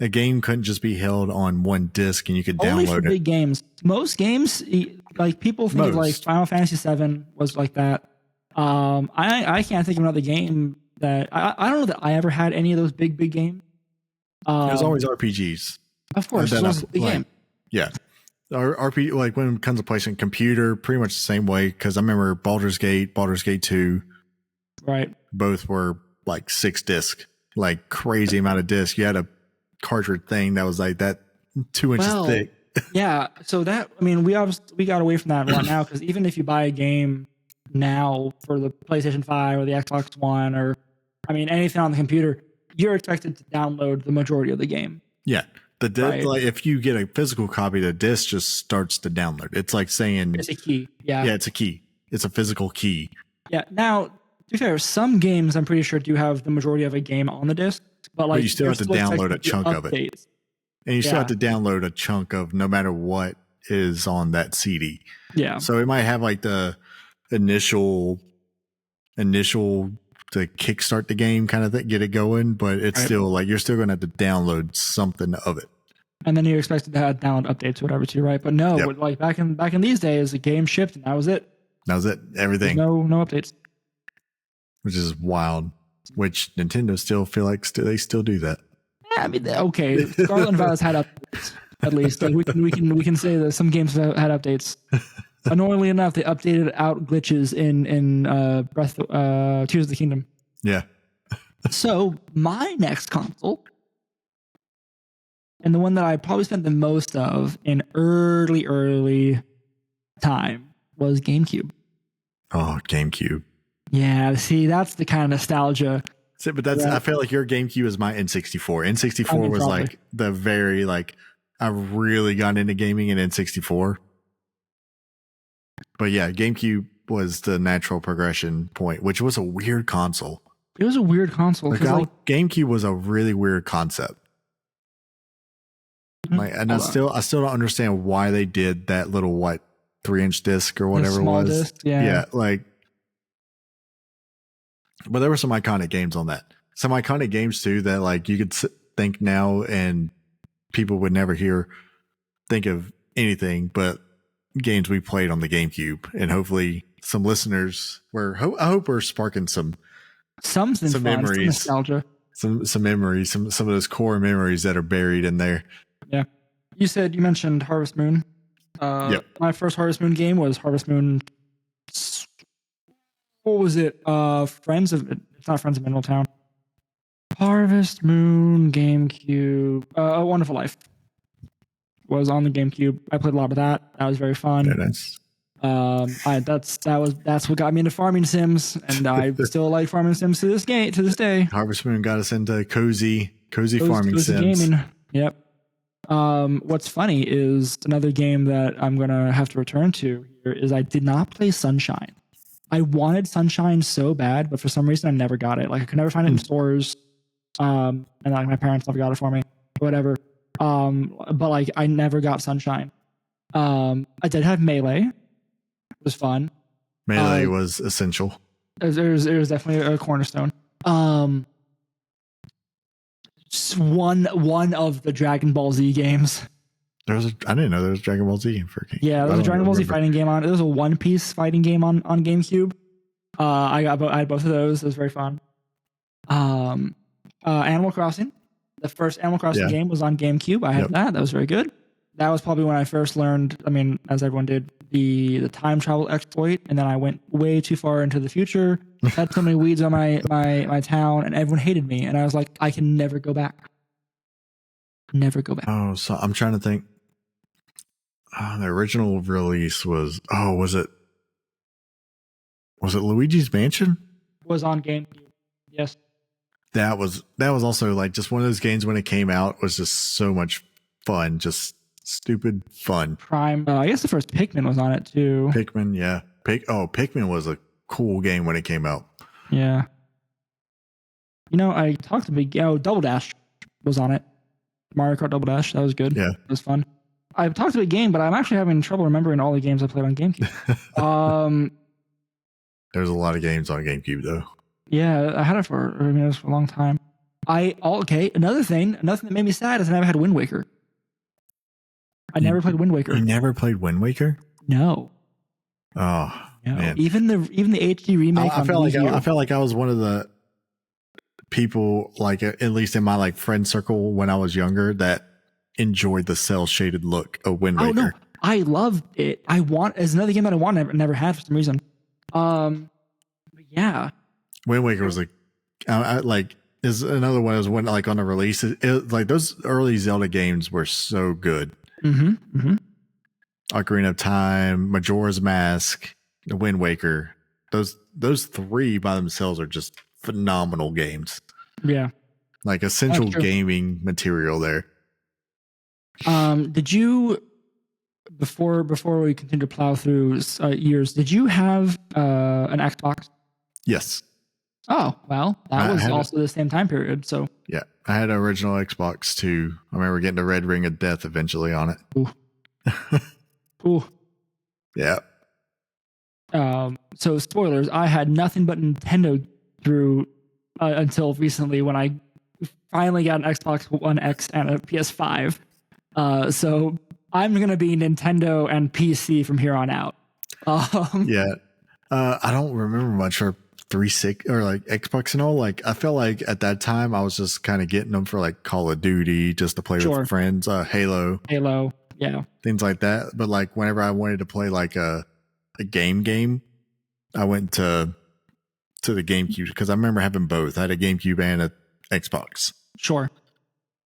A game couldn't just be held on one disc and you could only download for big games. Most games, like people think of like Final Fantasy VII was like that. I can't think of another game that I don't know that I ever had any of those big games. It was always RPGs. Of course, it was a big game. Yeah. RPG, like when it comes to PlayStation computer, pretty much the same way. Because I remember Baldur's Gate 2. Right. Both were like 6 disc, like crazy amount of disc. You had a cartridge thing that was like that 2 inches thick. Yeah. So we got away from that right now, because even if you buy a game now for the PlayStation 5 or the Xbox One or anything on the computer, you're expected to download the majority of the game. Yeah. Like if you get a physical copy, the disc just starts to download. It's like saying it's a key. Yeah. Yeah, it's a key. It's a physical key. Yeah. Now, to be fair, some games I'm pretty sure do have the majority of a game on the disc, but you still have to download a chunk of it. And you still have to download a chunk of no matter what is on that CD. Yeah. So it might have like the initial to kickstart the game kind of thing, get it going, but it's still like you're still going to have to download something of it. And then you're expected to have download updates or whatever too, right? But no, like back in these days, the game shipped and that was it. That was it. Everything. No updates. Which is wild. Which Nintendo still feel like they still do that. Yeah, okay. Scarlet and Violet had updates. At least like we can say that some games have had updates. Annoyingly enough, they updated out glitches in Tears of the Kingdom. Yeah. So my next console, and the one that I probably spent the most of in early time, was GameCube. Oh, GameCube. Yeah, see, that's the kind of nostalgia. But I feel like your GameCube is my N64. N64 was probably like the very I really got into gaming in N64. But yeah, GameCube was the natural progression point, which was a weird console. It was a weird console. GameCube was a really weird concept. I still don't understand why they did that little 3-inch disc or whatever it was. Disc, yeah. But there were some iconic games on that. Some iconic games too that you could think now and people would never think of anything but games we played on the GameCube. And hopefully some listeners I hope we're sparking some memories, some nostalgia, some memories, some of those core memories that are buried in there. Yeah. You mentioned Harvest Moon. My first Harvest Moon game was Harvest Moon. What was it? It's not Friends of Middletown. Harvest Moon GameCube. A Wonderful Life was on the GameCube. I played a lot of that. That was very fun. Very nice. That's what got me into farming sims, and I still like farming sims to this day. Harvest Moon got us into cozy farming sims. Gaming. Yep. What's funny is another game that I'm gonna have to return to here is I did not play Sunshine. I wanted Sunshine so bad, but for some reason I never got it. I could never find it in stores. And like my parents never got it for me, whatever. But like I never got Sunshine. I did have Melee. It was fun. Melee was essential. It was definitely a cornerstone. One of the Dragon Ball Z games. I didn't know there was a Dragon Ball Z game for a game. Yeah, there was a Dragon Ball Z fighting game on. There was a One Piece fighting game on GameCube. I had both of those. It was very fun. Animal Crossing. The first Animal Crossing game was on GameCube. I had that. That was very good. That was probably when I first learned, I mean, as everyone did, the time travel exploit. And then I went way too far into the future, had so many weeds on my town, and everyone hated me. And I was like, I can never go back. Never go back. Oh, so I'm trying to think. The original release was it Luigi's Mansion? Was on GameCube. Yes. That was also like just one of those games when it came out was just so much fun, just stupid fun. Prime. I guess the first Pikmin was on it too. Pikmin, yeah. Pikmin was a cool game when it came out. Yeah. You know, I talked to Double Dash was on it. Mario Kart Double Dash. That was good. Yeah. It was fun. I've talked to a game, but I'm actually having trouble remembering all the games I played on GameCube. There's a lot of games on GameCube though. Yeah, I had it for a long time. Another thing that made me sad is I never had Wind Waker. I never played Wind Waker. You never played Wind Waker? No. Oh, no. Man. Even the HD remake. I felt like I was one of the people, like at least in my like friend circle when I was younger, that enjoyed the cell shaded look of Wind Waker. No, I loved it. It's another game that I want. I never had for some reason. Yeah. Wind Waker was is another one. Is when like on the release, like those early Zelda games were so good. Mm-hmm. Mm-hmm. Ocarina of Time, Majora's Mask, the Wind Waker. Those three by themselves are just phenomenal games. Yeah, like essential gaming material there. Did you before we continue to plow through years? Did you have an Xbox? Yes. Oh, well, that was also the same time period. So yeah, I had an original Xbox too. I remember getting the Red Ring of Death eventually on it. Ooh. Ooh. Yeah. So spoilers, I had nothing but Nintendo through until recently when I finally got an Xbox One X and a PS5. So I'm going to be Nintendo and PC from here on out. Yeah. I don't remember much for 360 or like Xbox and all. Like I felt like at that time I was just kind of getting them for like Call of Duty just to play with friends, Halo, yeah, things like that. But like whenever I wanted to play like a game, I went to the GameCube because I remember having both. I had a GameCube and a Xbox. Sure.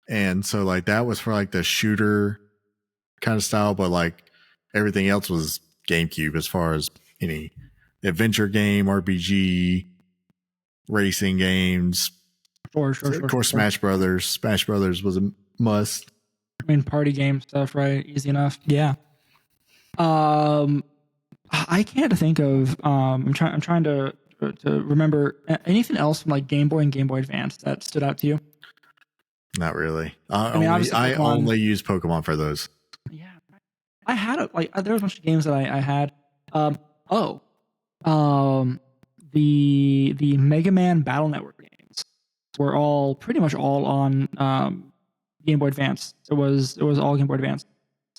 And so like that was for like the shooter kind of style, but like everything else was GameCube as far as any adventure game, RPG, racing games. Sure. Of course, Smash Brothers. Smash Brothers was a must. I mean, party game stuff, right? Easy enough. Yeah. I can't think of. I'm trying to remember anything else from like Game Boy and Game Boy Advance that stood out to you. Not really. I only use Pokemon for those. Yeah, I had there was a bunch of games that I had. The Mega Man Battle Network games were all pretty much all on Game Boy Advance. It was all Game Boy Advance,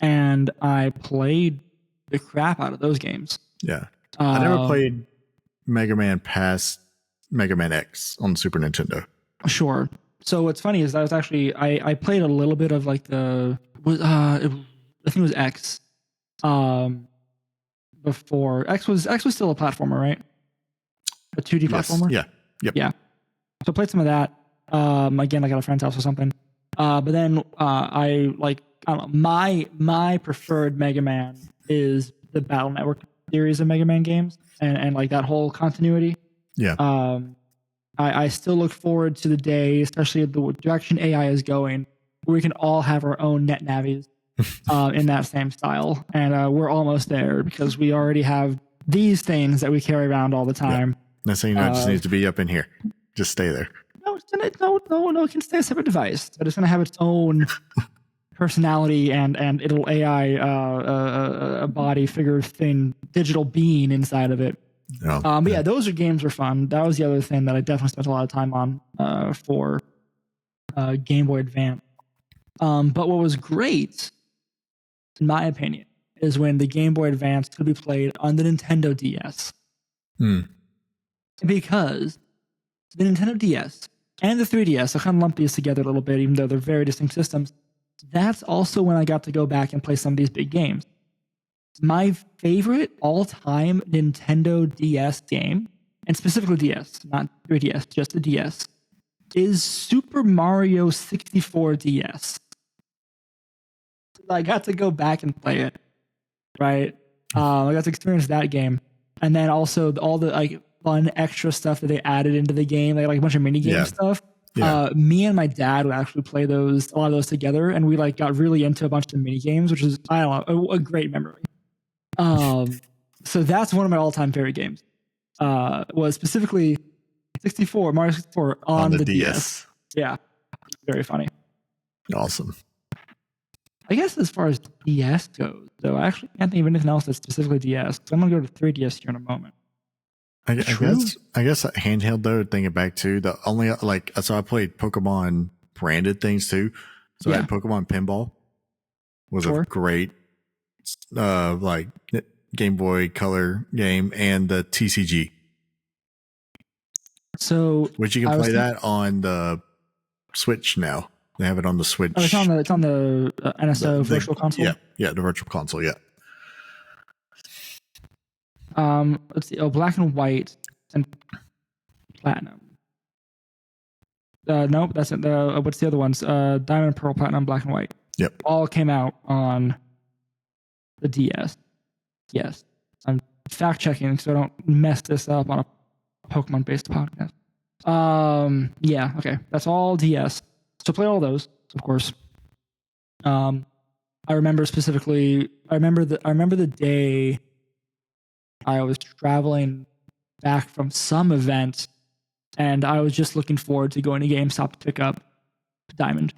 and I played the crap out of those games. Yeah, I never played Mega Man past Mega Man X on Super Nintendo. Sure. So what's funny is that was actually I played a little bit of like I think it was X. Before X was still a platformer, right? A 2D platformer. Yeah. Yep. Yeah. So I played some of that. Again, like at a friend's house or something. But then I don't know. My preferred Mega Man is the Battle Network series of Mega Man games, and like that whole continuity. Yeah. I still look forward to the day, especially the direction AI is going, where we can all have our own net navis in that same style. And we're almost there because we already have these things that we carry around all the time. Yeah. Next thing you know, it just needs to be up in here. Just stay there. No, it can stay a separate device, but it's going to have its own personality and it'll AI a body figure thing, digital being inside of it. Oh, but yeah, those games were fun. That was the other thing that I definitely spent a lot of time on for Game Boy Advance. But what was great, in my opinion, is when the Game Boy Advance could be played on the Nintendo DS. Because the Nintendo DS and the 3DS, I kind of lump these together a little bit, even though they're very distinct systems. That's also when I got to go back and play some of these big games. My favorite all-time Nintendo DS game, and specifically DS, not 3DS, just the DS, is Super Mario 64 DS. I got to go back and play it, right? I got to experience that game. And then also all the like fun extra stuff that they added into the game, like a bunch of mini game stuff. Yeah. Me and my dad would actually play a lot of those together, and we like got really into a bunch of mini games, which is, I don't know, a great memory. So that's one of my all-time favorite games. Was specifically Mario 64 on the DS. Yeah, very funny. Awesome. I guess as far as DS goes, though, I actually can't think of anything else that's specifically DS. So I'm gonna go to 3DS here in a moment. I guess handheld though. Thinking back to the only so I played Pokemon branded things too. So I had Pokemon Pinball was a great Game Boy Color game, and the TCG. So which you can play that on the Switch now. They have it on the Switch. Oh, it's on the NSO Virtual Console. Yeah, the Virtual Console. Yeah. Let's see. Oh, Black and White and Platinum. Nope, that's it. What's the other ones? Diamond and Pearl, Platinum, Black and White. Yep. All came out on the DS. Yes. I'm fact checking so I don't mess this up on a Pokemon based podcast. Yeah. Okay. That's all DS. So play all those, of course. I remember specifically. I remember the day I was traveling back from some event, and I was just looking forward to going to GameStop to pick up Diamond.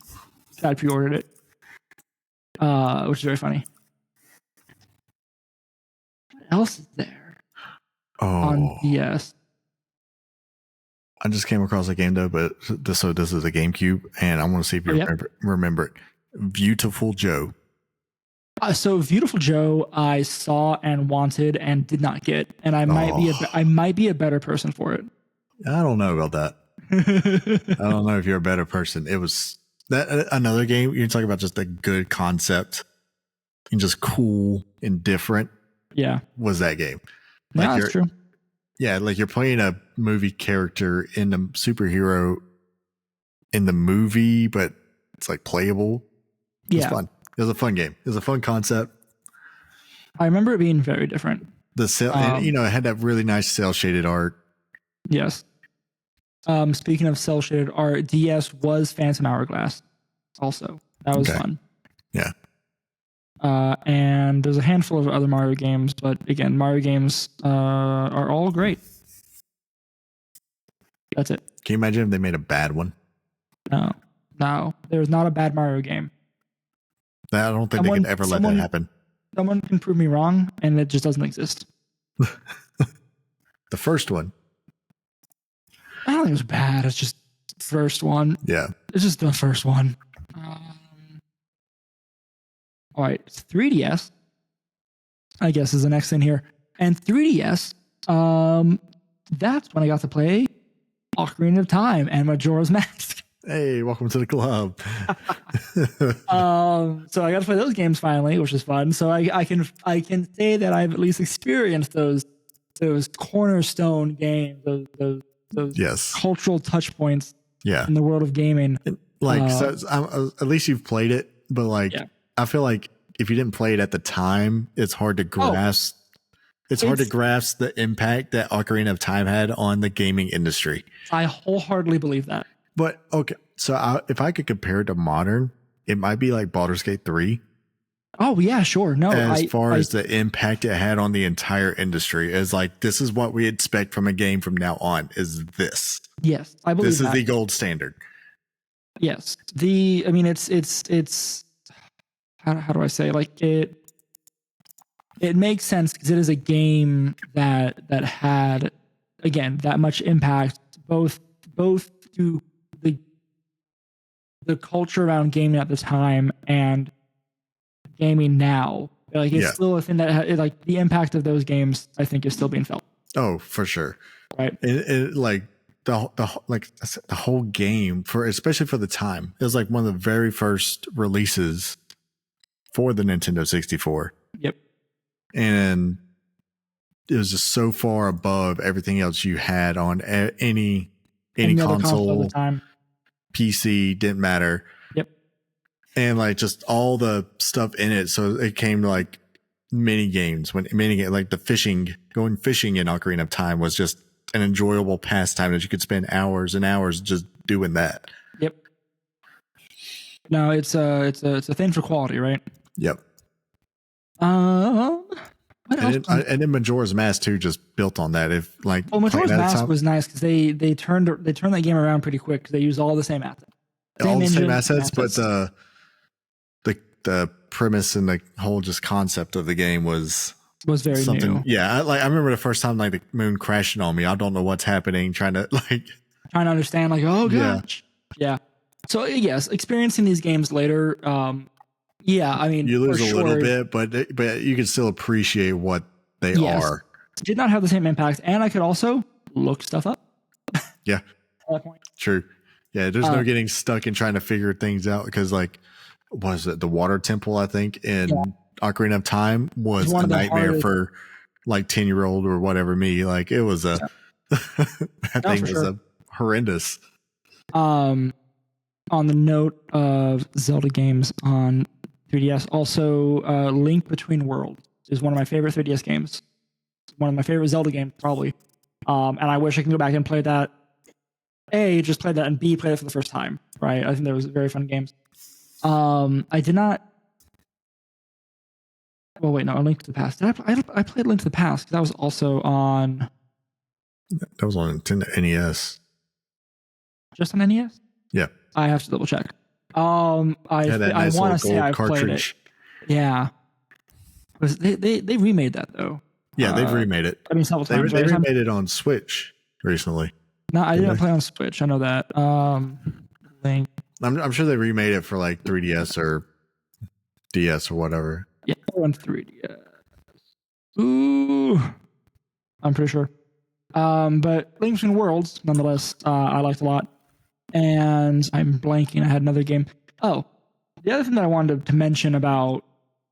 I pre-ordered it, which is very funny. What else is there on DS? I just came across a game though, but this is a GameCube, and I want to see if you remember it. Beautiful Joe. So Beautiful Joe, I saw and wanted and did not get, and I might be a better person for it. I don't know about that. I don't know if you're a better person. It was that another game you're talking about, just a good concept and just cool and different. Yeah, was that game? Yeah, that's true. Yeah, like you're playing a movie character in the superhero in the movie, but it's like playable. It's fun. It was a fun game. It was a fun concept. I remember it being very different. The cell, and, it had that really nice cell shaded art. Yes. Speaking of cell shaded art, DS was Phantom Hourglass. Also, that was fun. Yeah. And there's a handful of other Mario games, but again, Mario games are all great. That's it. Can you imagine if they made a bad one? No, there's not a bad Mario game. I don't think they could ever let that happen. Someone can prove me wrong, and it just doesn't exist. The first one. I don't think it was bad. It's just the first one. Yeah. It's just the first one. All right. 3DS, I guess, is the next thing here. And 3DS, that's when I got to play Ocarina of Time and Majora's Mask. Hey, welcome to the club. So I got to play those games finally, which is fun. So I can say that I've at least experienced those cornerstone games, those cultural touch points in the world of gaming. At least you've played it, but I feel like if you didn't play it at the time, it's hard to grasp. It's hard to grasp the impact that Ocarina of Time had on the gaming industry. I wholeheartedly believe that. But okay, so if I could compare it to modern, it might be like Baldur's Gate 3. Oh yeah, sure. No, as far as the impact it had on the entire industry, is like, this is what we expect from a game from now on. Is this? Yes, I believe this is the gold standard. Yes, I mean, it's how do I say, like, it makes sense because it is a game that had, again, that much impact, both to the culture around gaming at the time and gaming now. Like, it's still a thing that like, the impact of those games, I think, is still being felt. Oh, for sure. Right. It like the whole game, especially for the time, it was like one of the very first releases for the Nintendo 64. Yep. And it was just so far above everything else you had on any console at the time. PC, didn't matter. Yep. And like, just all the stuff in it. So it came to like mini games, like going fishing in Ocarina of Time was just an enjoyable pastime that you could spend hours and hours just doing that. Yep. No, it's a thing for quality, right? Yep. What else? And then Majora's Mask too just built on that. If like, Majora's Mask was nice because they turned that game around pretty quick because they used all the same assets. Same assets, but the premise and the whole just concept of the game was very something new. Yeah, I remember the first time, like, the moon crashing on me. I don't know what's happening, trying to understand, like, oh gosh. Yeah. So yes, experiencing these games later, yeah, I mean, you lose a little bit, but you can still appreciate what they are. Did not have the same impact, and I could also look stuff up. Yeah. At that point. True. Yeah, there's no getting stuck in trying to figure things out, because, like, was it the water temple, I think, in Ocarina of Time was a nightmare for like 10-year-old or whatever me. Like, it was that thing was horrendous. On the note of Zelda games on 3DS, also Link Between Worlds is one of my favorite 3DS games. One of my favorite Zelda games, probably. And I wish I could go back and play that. A, just play that, and B, play it for the first time. Right? I think that was very fun games. I did not. Well, wait, no, A Link to the Past. I played Link to the Past. That was also on. That was on Nintendo NES. Just on NES? Yeah. I have to double check. I want to say I played it. Yeah. They remade that though. Yeah, they've remade it. I mean, several times. They remade it on Switch recently. No, I didn't play on Switch. I know that. Link. I'm sure they remade it for like 3DS or DS or whatever. Yeah, on 3DS. Ooh, I'm pretty sure. But Link Between Worlds, nonetheless, I liked a lot. And I'm blanking. I had another game. Oh, the other thing that I wanted to mention about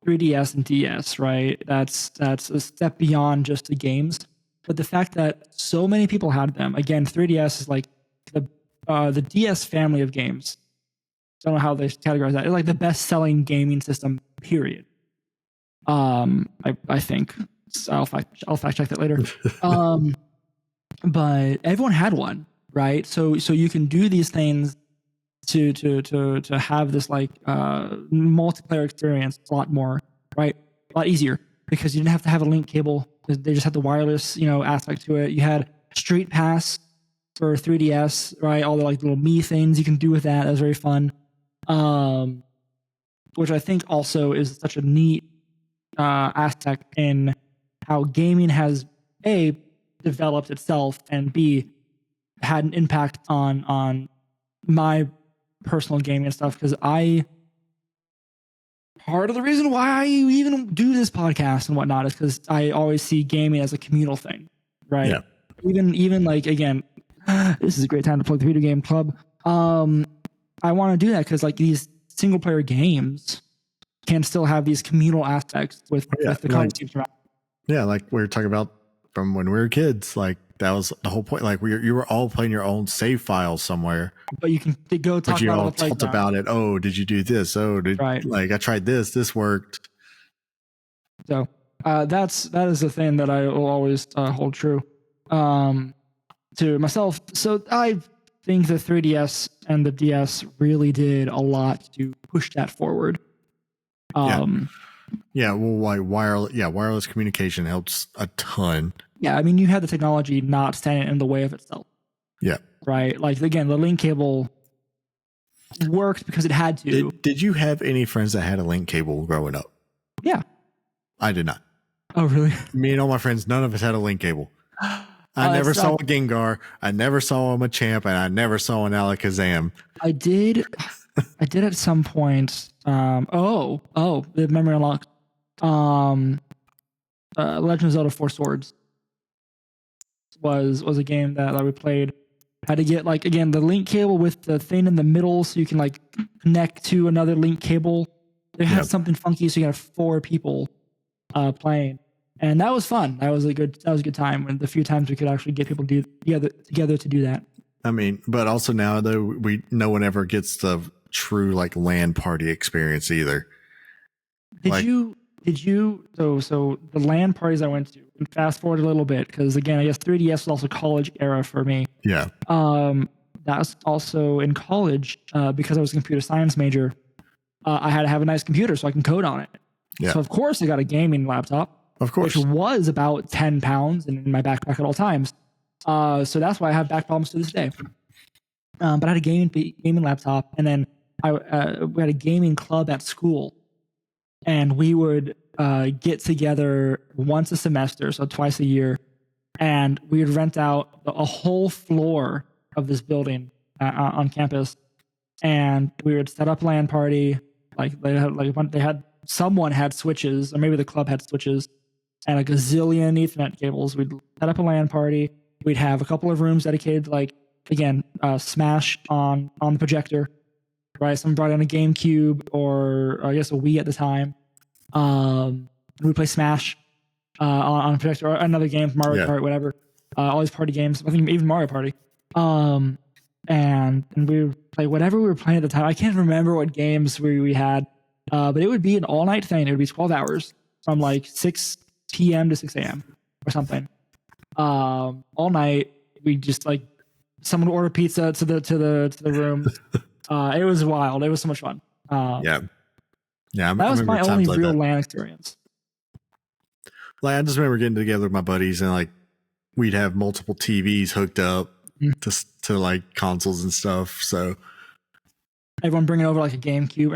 3DS and DS, right? That's a step beyond just the games, but the fact that so many people had them. Again, 3DS is like the DS family of games. I don't know how they categorize that. It's like the best-selling gaming system, period. I think. I'll fact check that later. But everyone had one, right? So you can do these things to have this like multiplayer experience a lot more, right? A lot easier, because you didn't have to have a link cable. They just had the wireless, aspect to it. You had Street Pass for 3DS, right? All the like little me things you can do with that. That was very fun. Which I think also is such a neat aspect in how gaming has A, developed itself, and B, had an impact on my personal gaming and stuff, because part of the reason why I even do this podcast and whatnot is because I always see gaming as a communal thing, right? Yeah. Even like, again, this is a great time to plug the video game club. I want to do that because like these single player games can still have these communal aspects with the content. Yeah, like we were talking about from when we were kids, like that was the whole point. Like you were all playing your own save files somewhere, but you can go talk about it. Oh, did you do this? Oh, like I tried this. This worked. So that is the thing that I will always hold true to myself. So I think the 3DS and the DS really did a lot to push that forward. Yeah, well, like wireless communication helps a ton. Yeah, I mean, you had the technology not standing in the way of itself. Yeah. Right. Like, again, the link cable worked because it had to. Did you have any friends that had a link cable growing up? Yeah. I did not. Oh, really? Me and all my friends, none of us had a link cable. I never saw a Gengar. I never saw a Machamp, and I never saw an Alakazam. I did at some point. The memory unlocked. Legend of Zelda 4 Swords was a game that we played. Had to get, like, again, the link cable with the thing in the middle so you can, like, connect to another link cable. They had something funky, so you got 4 people playing, and that was fun. That was a good time. When the few times we could actually get people together to do that. I mean, but also now though, no one ever gets the true like LAN party experience either. Did you? So the LAN parties I went to, and fast forward a little bit, because again, I guess 3DS was also college era for me. Yeah. That was also in college because I was a computer science major. I had to have a nice computer so I can code on it. Yeah. So of course I got a gaming laptop. Of course. Which was about 10 pounds and in my backpack at all times. So that's why I have back problems to this day. But I had a gaming laptop, and then we had a gaming club at school, and we would get together once a semester, so twice a year, and we would rent out a whole floor of this building on campus, and we would set up a LAN party. Someone had switches, or maybe the club had switches, and a gazillion Ethernet cables. We'd set up a LAN party. We'd have a couple of rooms dedicated, like, again, Smash on the projector, right? Someone brought in a GameCube, or I guess a Wii at the time. We'd play Smash on a projector, or another game, Mario Kart, whatever. All these party games. I think even Mario Party. And we would play whatever we were playing at the time. I can't remember what games we had, but it would be an all-night thing. It would be 12 hours from like 6 p.m. to 6 a.m. or something. All night. We just, like, someone would order pizza to the room. It was wild. It was so much fun. Yeah. That was my only real LAN experience. Like, I just remember getting together with my buddies, and like we'd have multiple TVs hooked up to like consoles and stuff. So everyone bringing over like a GameCube,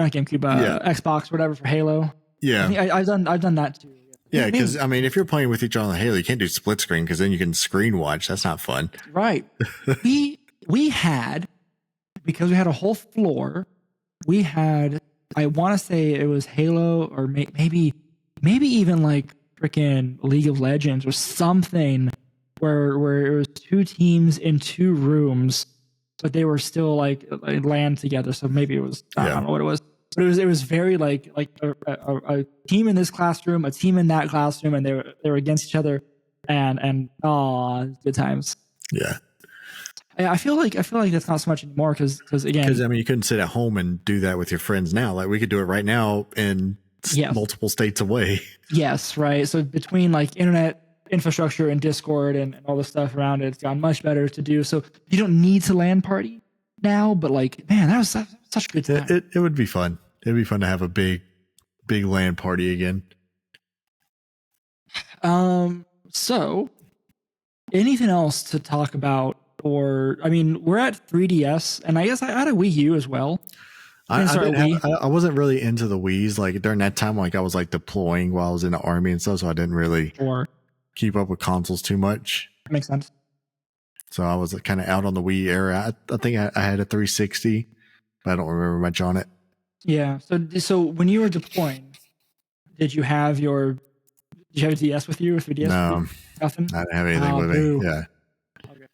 Xbox, whatever, for Halo. Yeah, I think I've done that too. Yeah, because I mean, if you're playing with each other on the Halo, you can't do split screen because then you can screen watch. That's not fun. Right. we had, because we had a whole floor. We had, I want to say it was Halo, or maybe even like freaking League of Legends or something, where it was 2 teams in 2 rooms, but they were still like LAN together. So maybe it was, I don't know what it was. But it was very like a team in this classroom, a team in that classroom, and they were against each other, and good times. Yeah, I feel like that's not so much anymore because again, I mean, you couldn't sit at home and do that with your friends now. Like, we could do it right now in multiple states away. Yes, right. So between like internet infrastructure and Discord and all the stuff around it, it's gotten much better to do. So you don't need to LAN party now, but like, man, that was such a good time. It would be fun. It'd be fun to have a big LAN party again. So anything else to talk about? Or, I mean, we're at 3DS, and I guess I had a Wii U as well. I wasn't really into the Wiis. Like, during that time, like, I was like deploying while I was in the army and stuff, so I didn't really keep up with consoles too much. That makes sense. So I was kind of out on the Wii era. I think I had a 360, but I don't remember much on it. Yeah. So when you were deploying, did you have a DS with you, or 3DS? No, nothing. I didn't have anything with me. Yeah. Okay.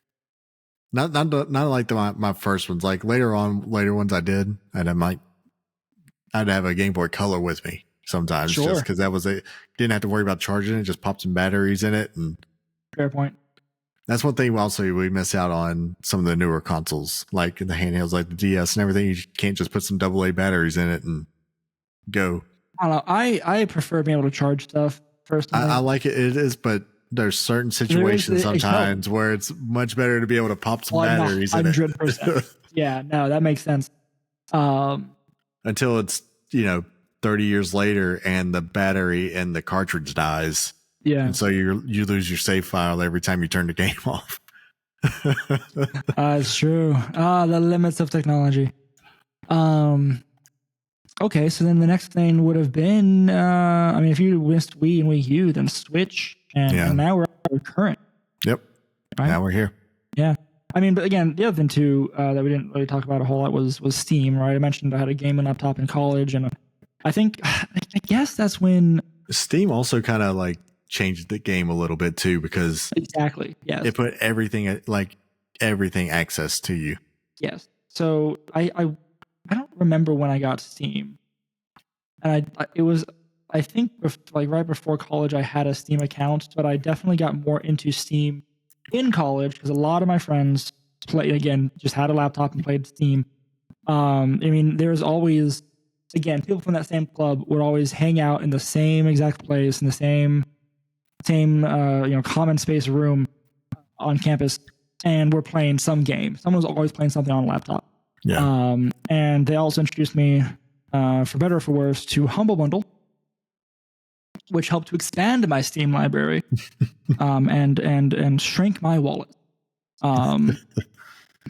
Not like my first ones. Like later ones I did. I'd have a Game Boy Color with me sometimes, just because that was didn't have to worry about charging it. Just pop some batteries in it, and fair point. That's one thing also we miss out on some of the newer consoles, like the handhelds, like the DS and everything. You can't just put some AA batteries in it and go. I don't know. I prefer being able to charge stuff first. I like it. It is, but there's certain situations sometimes where it's much better to be able to pop some batteries in it. 100%. Yeah, no, that makes sense. Until it's, 30 30 years later and the battery in the cartridge dies. Yeah. And so you lose your save file every time you turn the game off. It's true. The limits of technology. Okay, so then the next thing would have been, I mean, if you missed Wii and Wii U, then Switch, and now we're current. Yep. Right? Now we're here. Yeah. I mean, but again, the other thing too that we didn't really talk about a whole lot was Steam, right? I mentioned I had a gaming laptop in college, and I guess that's when Steam also kind of like changed the game a little bit too, because exactly, yes, it put everything access to you. Yes. So I don't remember when I got Steam, and it was, I think, like right before college I had a Steam account, but I definitely got more into Steam in college because a lot of my friends just had a laptop and played Steam. I mean, there's always, again, people from that same club would always hang out in the same exact place in the same common space room on campus, and we're playing some game. Someone was always playing something on a laptop. Yeah. And they also introduced me, for better or for worse, to Humble Bundle, which helped to expand my Steam library, and shrink my wallet.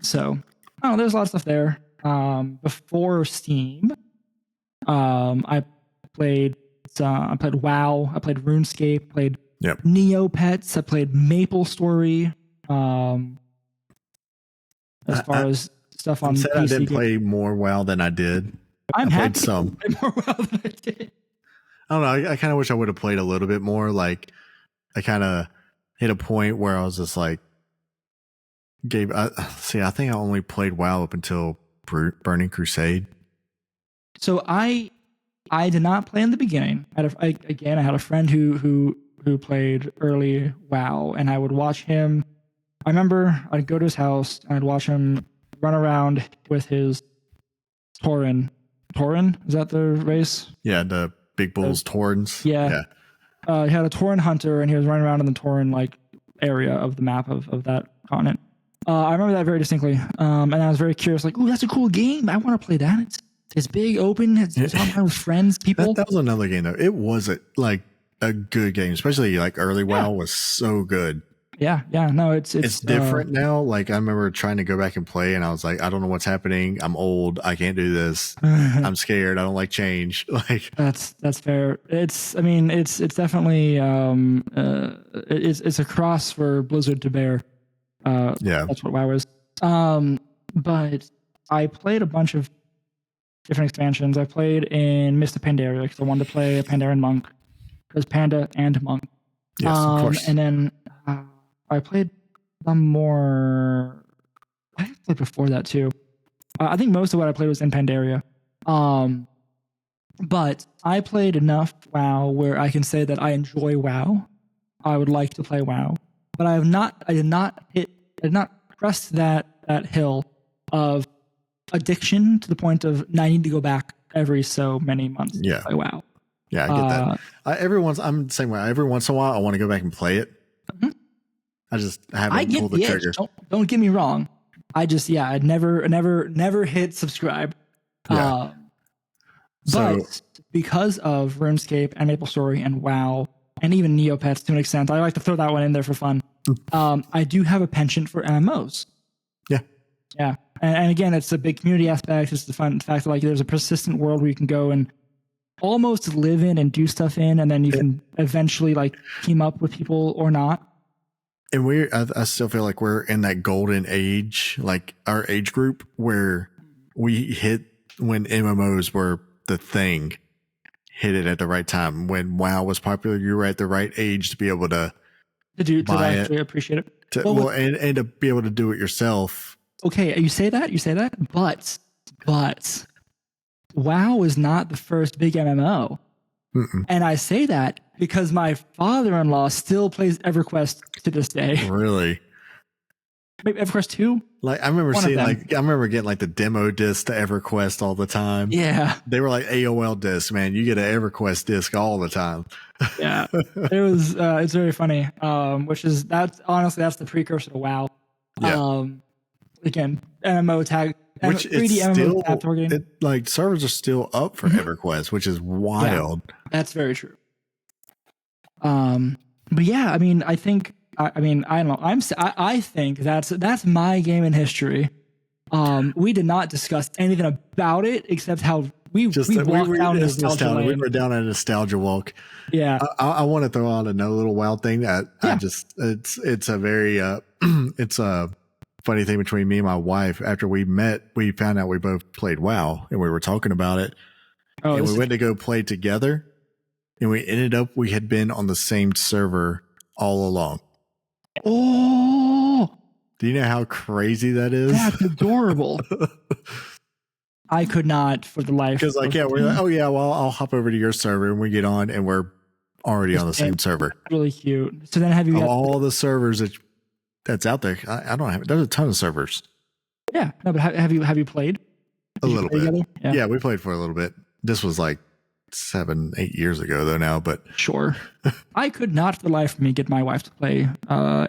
So, there's a lot of stuff there. Before Steam, I played WoW, I played RuneScape, played Neopets, I played MapleStory. As far as stuff on PC, I didn't play more WoW than I did. I played some. Play more WoW than I did. I don't know. I kind of wish I would have played a little bit more. Like, I kind of hit a point where I was just like, I think I only played WoW up until Burning Crusade. So I did not play in the beginning. I had a friend who played early WoW, and I would watch him. I remember I'd go to his house and I'd watch him run around with his Tauren. Tauren? Is that the race? Yeah, the big bulls, Taurens. Yeah. He had a Tauren hunter, and he was running around in the Tauren area of the map of that continent. I remember that very distinctly, and I was very curious. Like, ooh, that's a cool game. I want to play that. It's big, open. It's all with friends, people. That was another game though. It was a good game, especially like early WoW was so good. Yeah. No, it's different now. Like, I remember trying to go back and play, and I was like, I don't know what's happening. I'm old. I can't do this. I'm scared. I don't like change. Like, that's fair. It's definitely it's a cross for Blizzard to bear. That's what WoW is. But I played a bunch of different expansions. I played in Mist of Pandaria because I wanted to play a Pandaren monk, because Panda and monk. Yes, of course. And then I played some more. I played before that too. I think most of what I played was in Pandaria. But I played enough WoW where I can say that I enjoy WoW. I would like to play WoW, but I did not crest that hill of addiction to the point of I need to go back every so many months to play WoW. Yeah, I get that. I'm the same way. Every once in a while, I want to go back and play it. Mm-hmm. I haven't pulled the trigger. Don't get me wrong. I'd never hit subscribe. Yeah. But because of RuneScape and MapleStory and WoW and even Neopets to an extent, I like to throw that one in there for fun. I do have a penchant for MMOs. Yeah. Yeah. And again, it's a big community aspect. It's the fact that like there's a persistent world where you can go and almost live in and do stuff in, and then you can eventually like team up with people or not. And I still feel like we're in that golden age, like our age group, where we hit when MMOs were the thing, hit it at the right time. When WoW was popular, you were at the right age to be able to buy it, actually appreciate it. And to be able to do it yourself. Okay, you say that, but WoW is not the first big MMO. Mm-mm. And I say that because my father-in-law still plays EverQuest to this day. Really? Maybe EverQuest 2? Like, I remember getting like the demo disc to EverQuest all the time. Yeah. They were like AOL discs, man. You get an EverQuest disc all the time. Yeah. It's very funny. That's honestly the precursor to WoW. Yeah. again, MMO tag, which 3D MMO still, tag targeting. Like servers are still up for EverQuest, which is wild. Yeah, that's very true. But yeah, I mean, I think, I don't know. I think that's my game in history. We did not discuss anything about it except how we walked down nostalgia lane. We were down a nostalgia walk. Yeah. I want to throw out another little wild thing that it's a very it's a funny thing between me and my wife. After we met, we found out we both played WoW, and we were talking about it. And we went to go play together, and we had been on the same server all along. Oh, do you know how crazy that is? That's adorable. I could not for the life. Because like, we're like, oh yeah, well, I'll hop over to your server, and we get on, and we're already on the same server. Really cute. So then have you all the servers that's out there? I don't have. There's a ton of servers. Yeah, no, but have you played? A little bit. Yeah, we played for a little bit. This was like 7-8 years ago though now, but sure. I could not for the life of me get my wife to play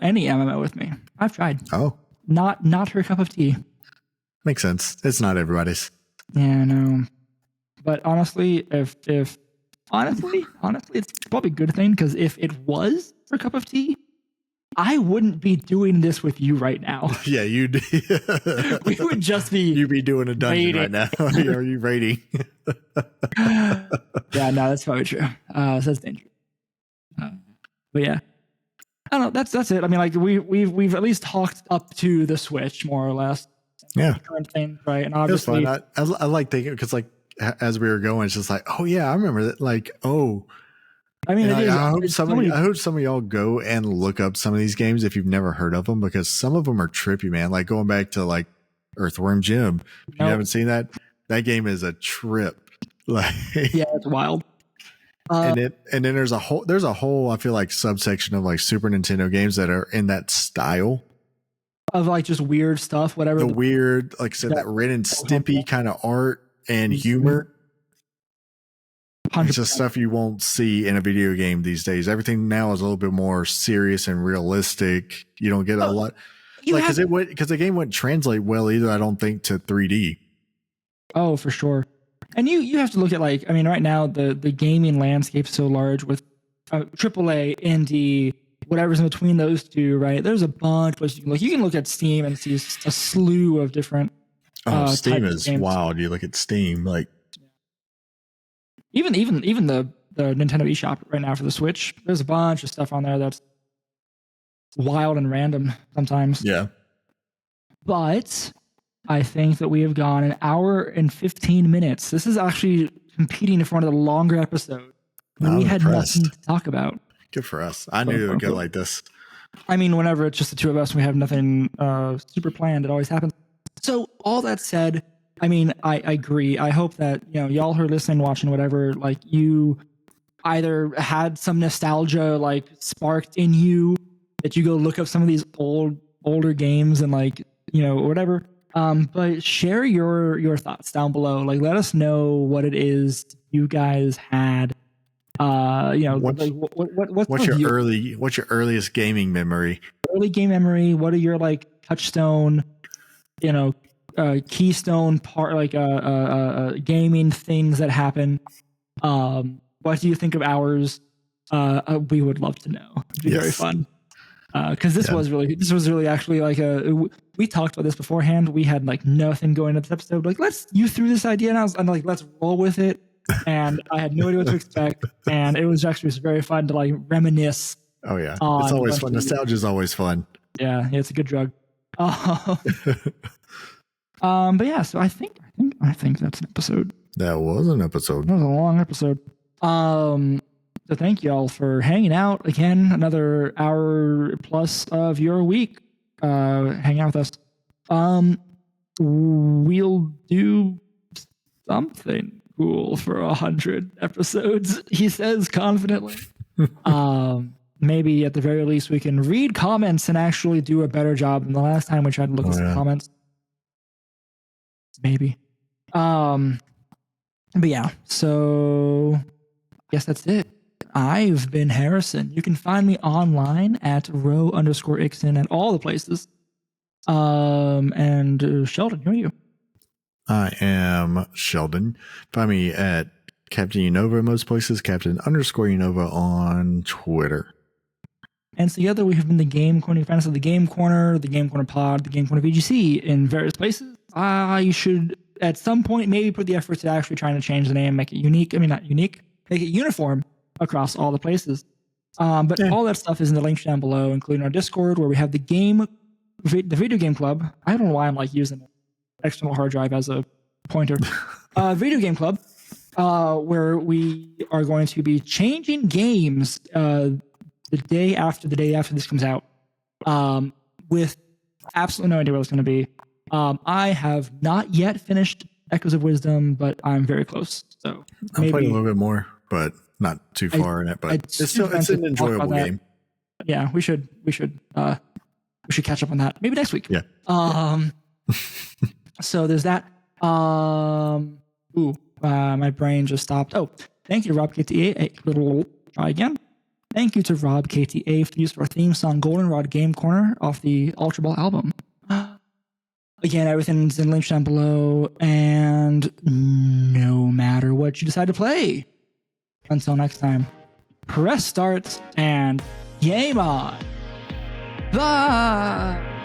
any MMO with me. I've tried. Oh. Not her cup of tea. Makes sense. It's not everybody's. Yeah, no. But honestly, if honestly, it's probably a good thing, because if it was her cup of tea, I wouldn't be doing this with you right now. Yeah, you'd. We would just be. You'd be doing a dungeon right now. Are you raiding? Yeah, no, that's probably true. So that's dangerous. But yeah, I don't know. That's it. I mean, like we've at least talked up to the Switch more or less. Yeah. Current thing, right? And obviously, I like thinking, because like as we were going, it's just like, oh yeah, I remember that. Like, oh. I mean, I hope some of y'all go and look up some of these games if you've never heard of them, because some of them are trippy, man. Like going back to like Earthworm Jim. If you haven't seen that game is a trip. Like, yeah, it's wild. And then there's a whole I feel like subsection of like Super Nintendo games that are in that style of like just weird stuff, whatever. The weird, like I said, that Ren and Stimpy kind of art and humor. 100%. It's just stuff you won't see in a video game these days. Everything now is a little bit more serious and realistic. You don't get a lot, like, because the game wouldn't translate well either, I don't think, to 3D. Oh, for sure. And you have to look at, like, I mean, right now the gaming landscape is so large with AAA, indie, whatever's in between those two, right? There's a bunch. You can look at Steam and see a slew of different. Steam is wild. You look at Steam, like. Even the Nintendo eShop right now for the Switch, there's a bunch of stuff on there that's wild and random sometimes. Yeah. But I think that we have gone an hour and 15 minutes. This is actually competing for one of the longer episodes. We had nothing to talk about. Good for us. I knew it would go like this. I mean, whenever it's just the two of us and we have nothing super planned, it always happens. So all that said, I mean, I agree. I hope that, y'all who are listening, watching, whatever, like, you either had some nostalgia like sparked in you, that you go look up some of these older games and, like, whatever. But share your thoughts down below. Like, let us know what it is you guys had. What's your earliest gaming memory? Early game memory. What are your, like, touchstone, keystone part, like gaming things that happen? What do you think of ours? We would love to know. It'd be very fun. Because this was really actually like we talked about this beforehand. We had like nothing going into this episode. Like, you threw this idea, and I'm like, let's roll with it. And I had no idea what to expect, and it was actually very fun to like reminisce. Oh yeah, it's always fun. Nostalgia is always fun. Yeah, it's a good drug. But yeah, so I think that's an episode. That was an episode. That was a long episode. So thank y'all for hanging out again. Another hour plus of your week. Hang out with us. We'll do something cool for 100 episodes, he says confidently. Maybe at the very least we can read comments and actually do a better job than the last time we tried to look at some comments. Maybe. But yeah, so I guess that's it. I've been Harrison. You can find me online at row_ixon at all the places. And Sheldon, who are you? I am Sheldon. Find me at Captain Unova most places, Captain_Unova on Twitter. And together we have been the Game Corner fans of the Game Corner, the Game Corner Pod, the Game Corner VGC in various places. You should at some point maybe put the effort to actually trying to change the name, make it unique. I mean, not unique, make it uniform across all the places. But all that stuff is in the links down below, including our Discord, where we have the video game club. I don't know why I'm like using an external hard drive as a pointer. Video game club, where we are going to be changing games the day after this comes out, with absolutely no idea what it's going to be. I have not yet finished Echoes of Wisdom, but I'm very close. So I'll play a little bit more, but not too far in it. But it's an enjoyable game. Yeah, we should catch up on that maybe next week. Yeah. So there's that. My brain just stopped. Oh, thank you, RobKTA. Try again. Thank you to RobKTA for the use of our theme song, Goldenrod Game Corner, off the Ultraball album. Again, everything's in links down below, and no matter what you decide to play, until next time, press start and game on. Bye!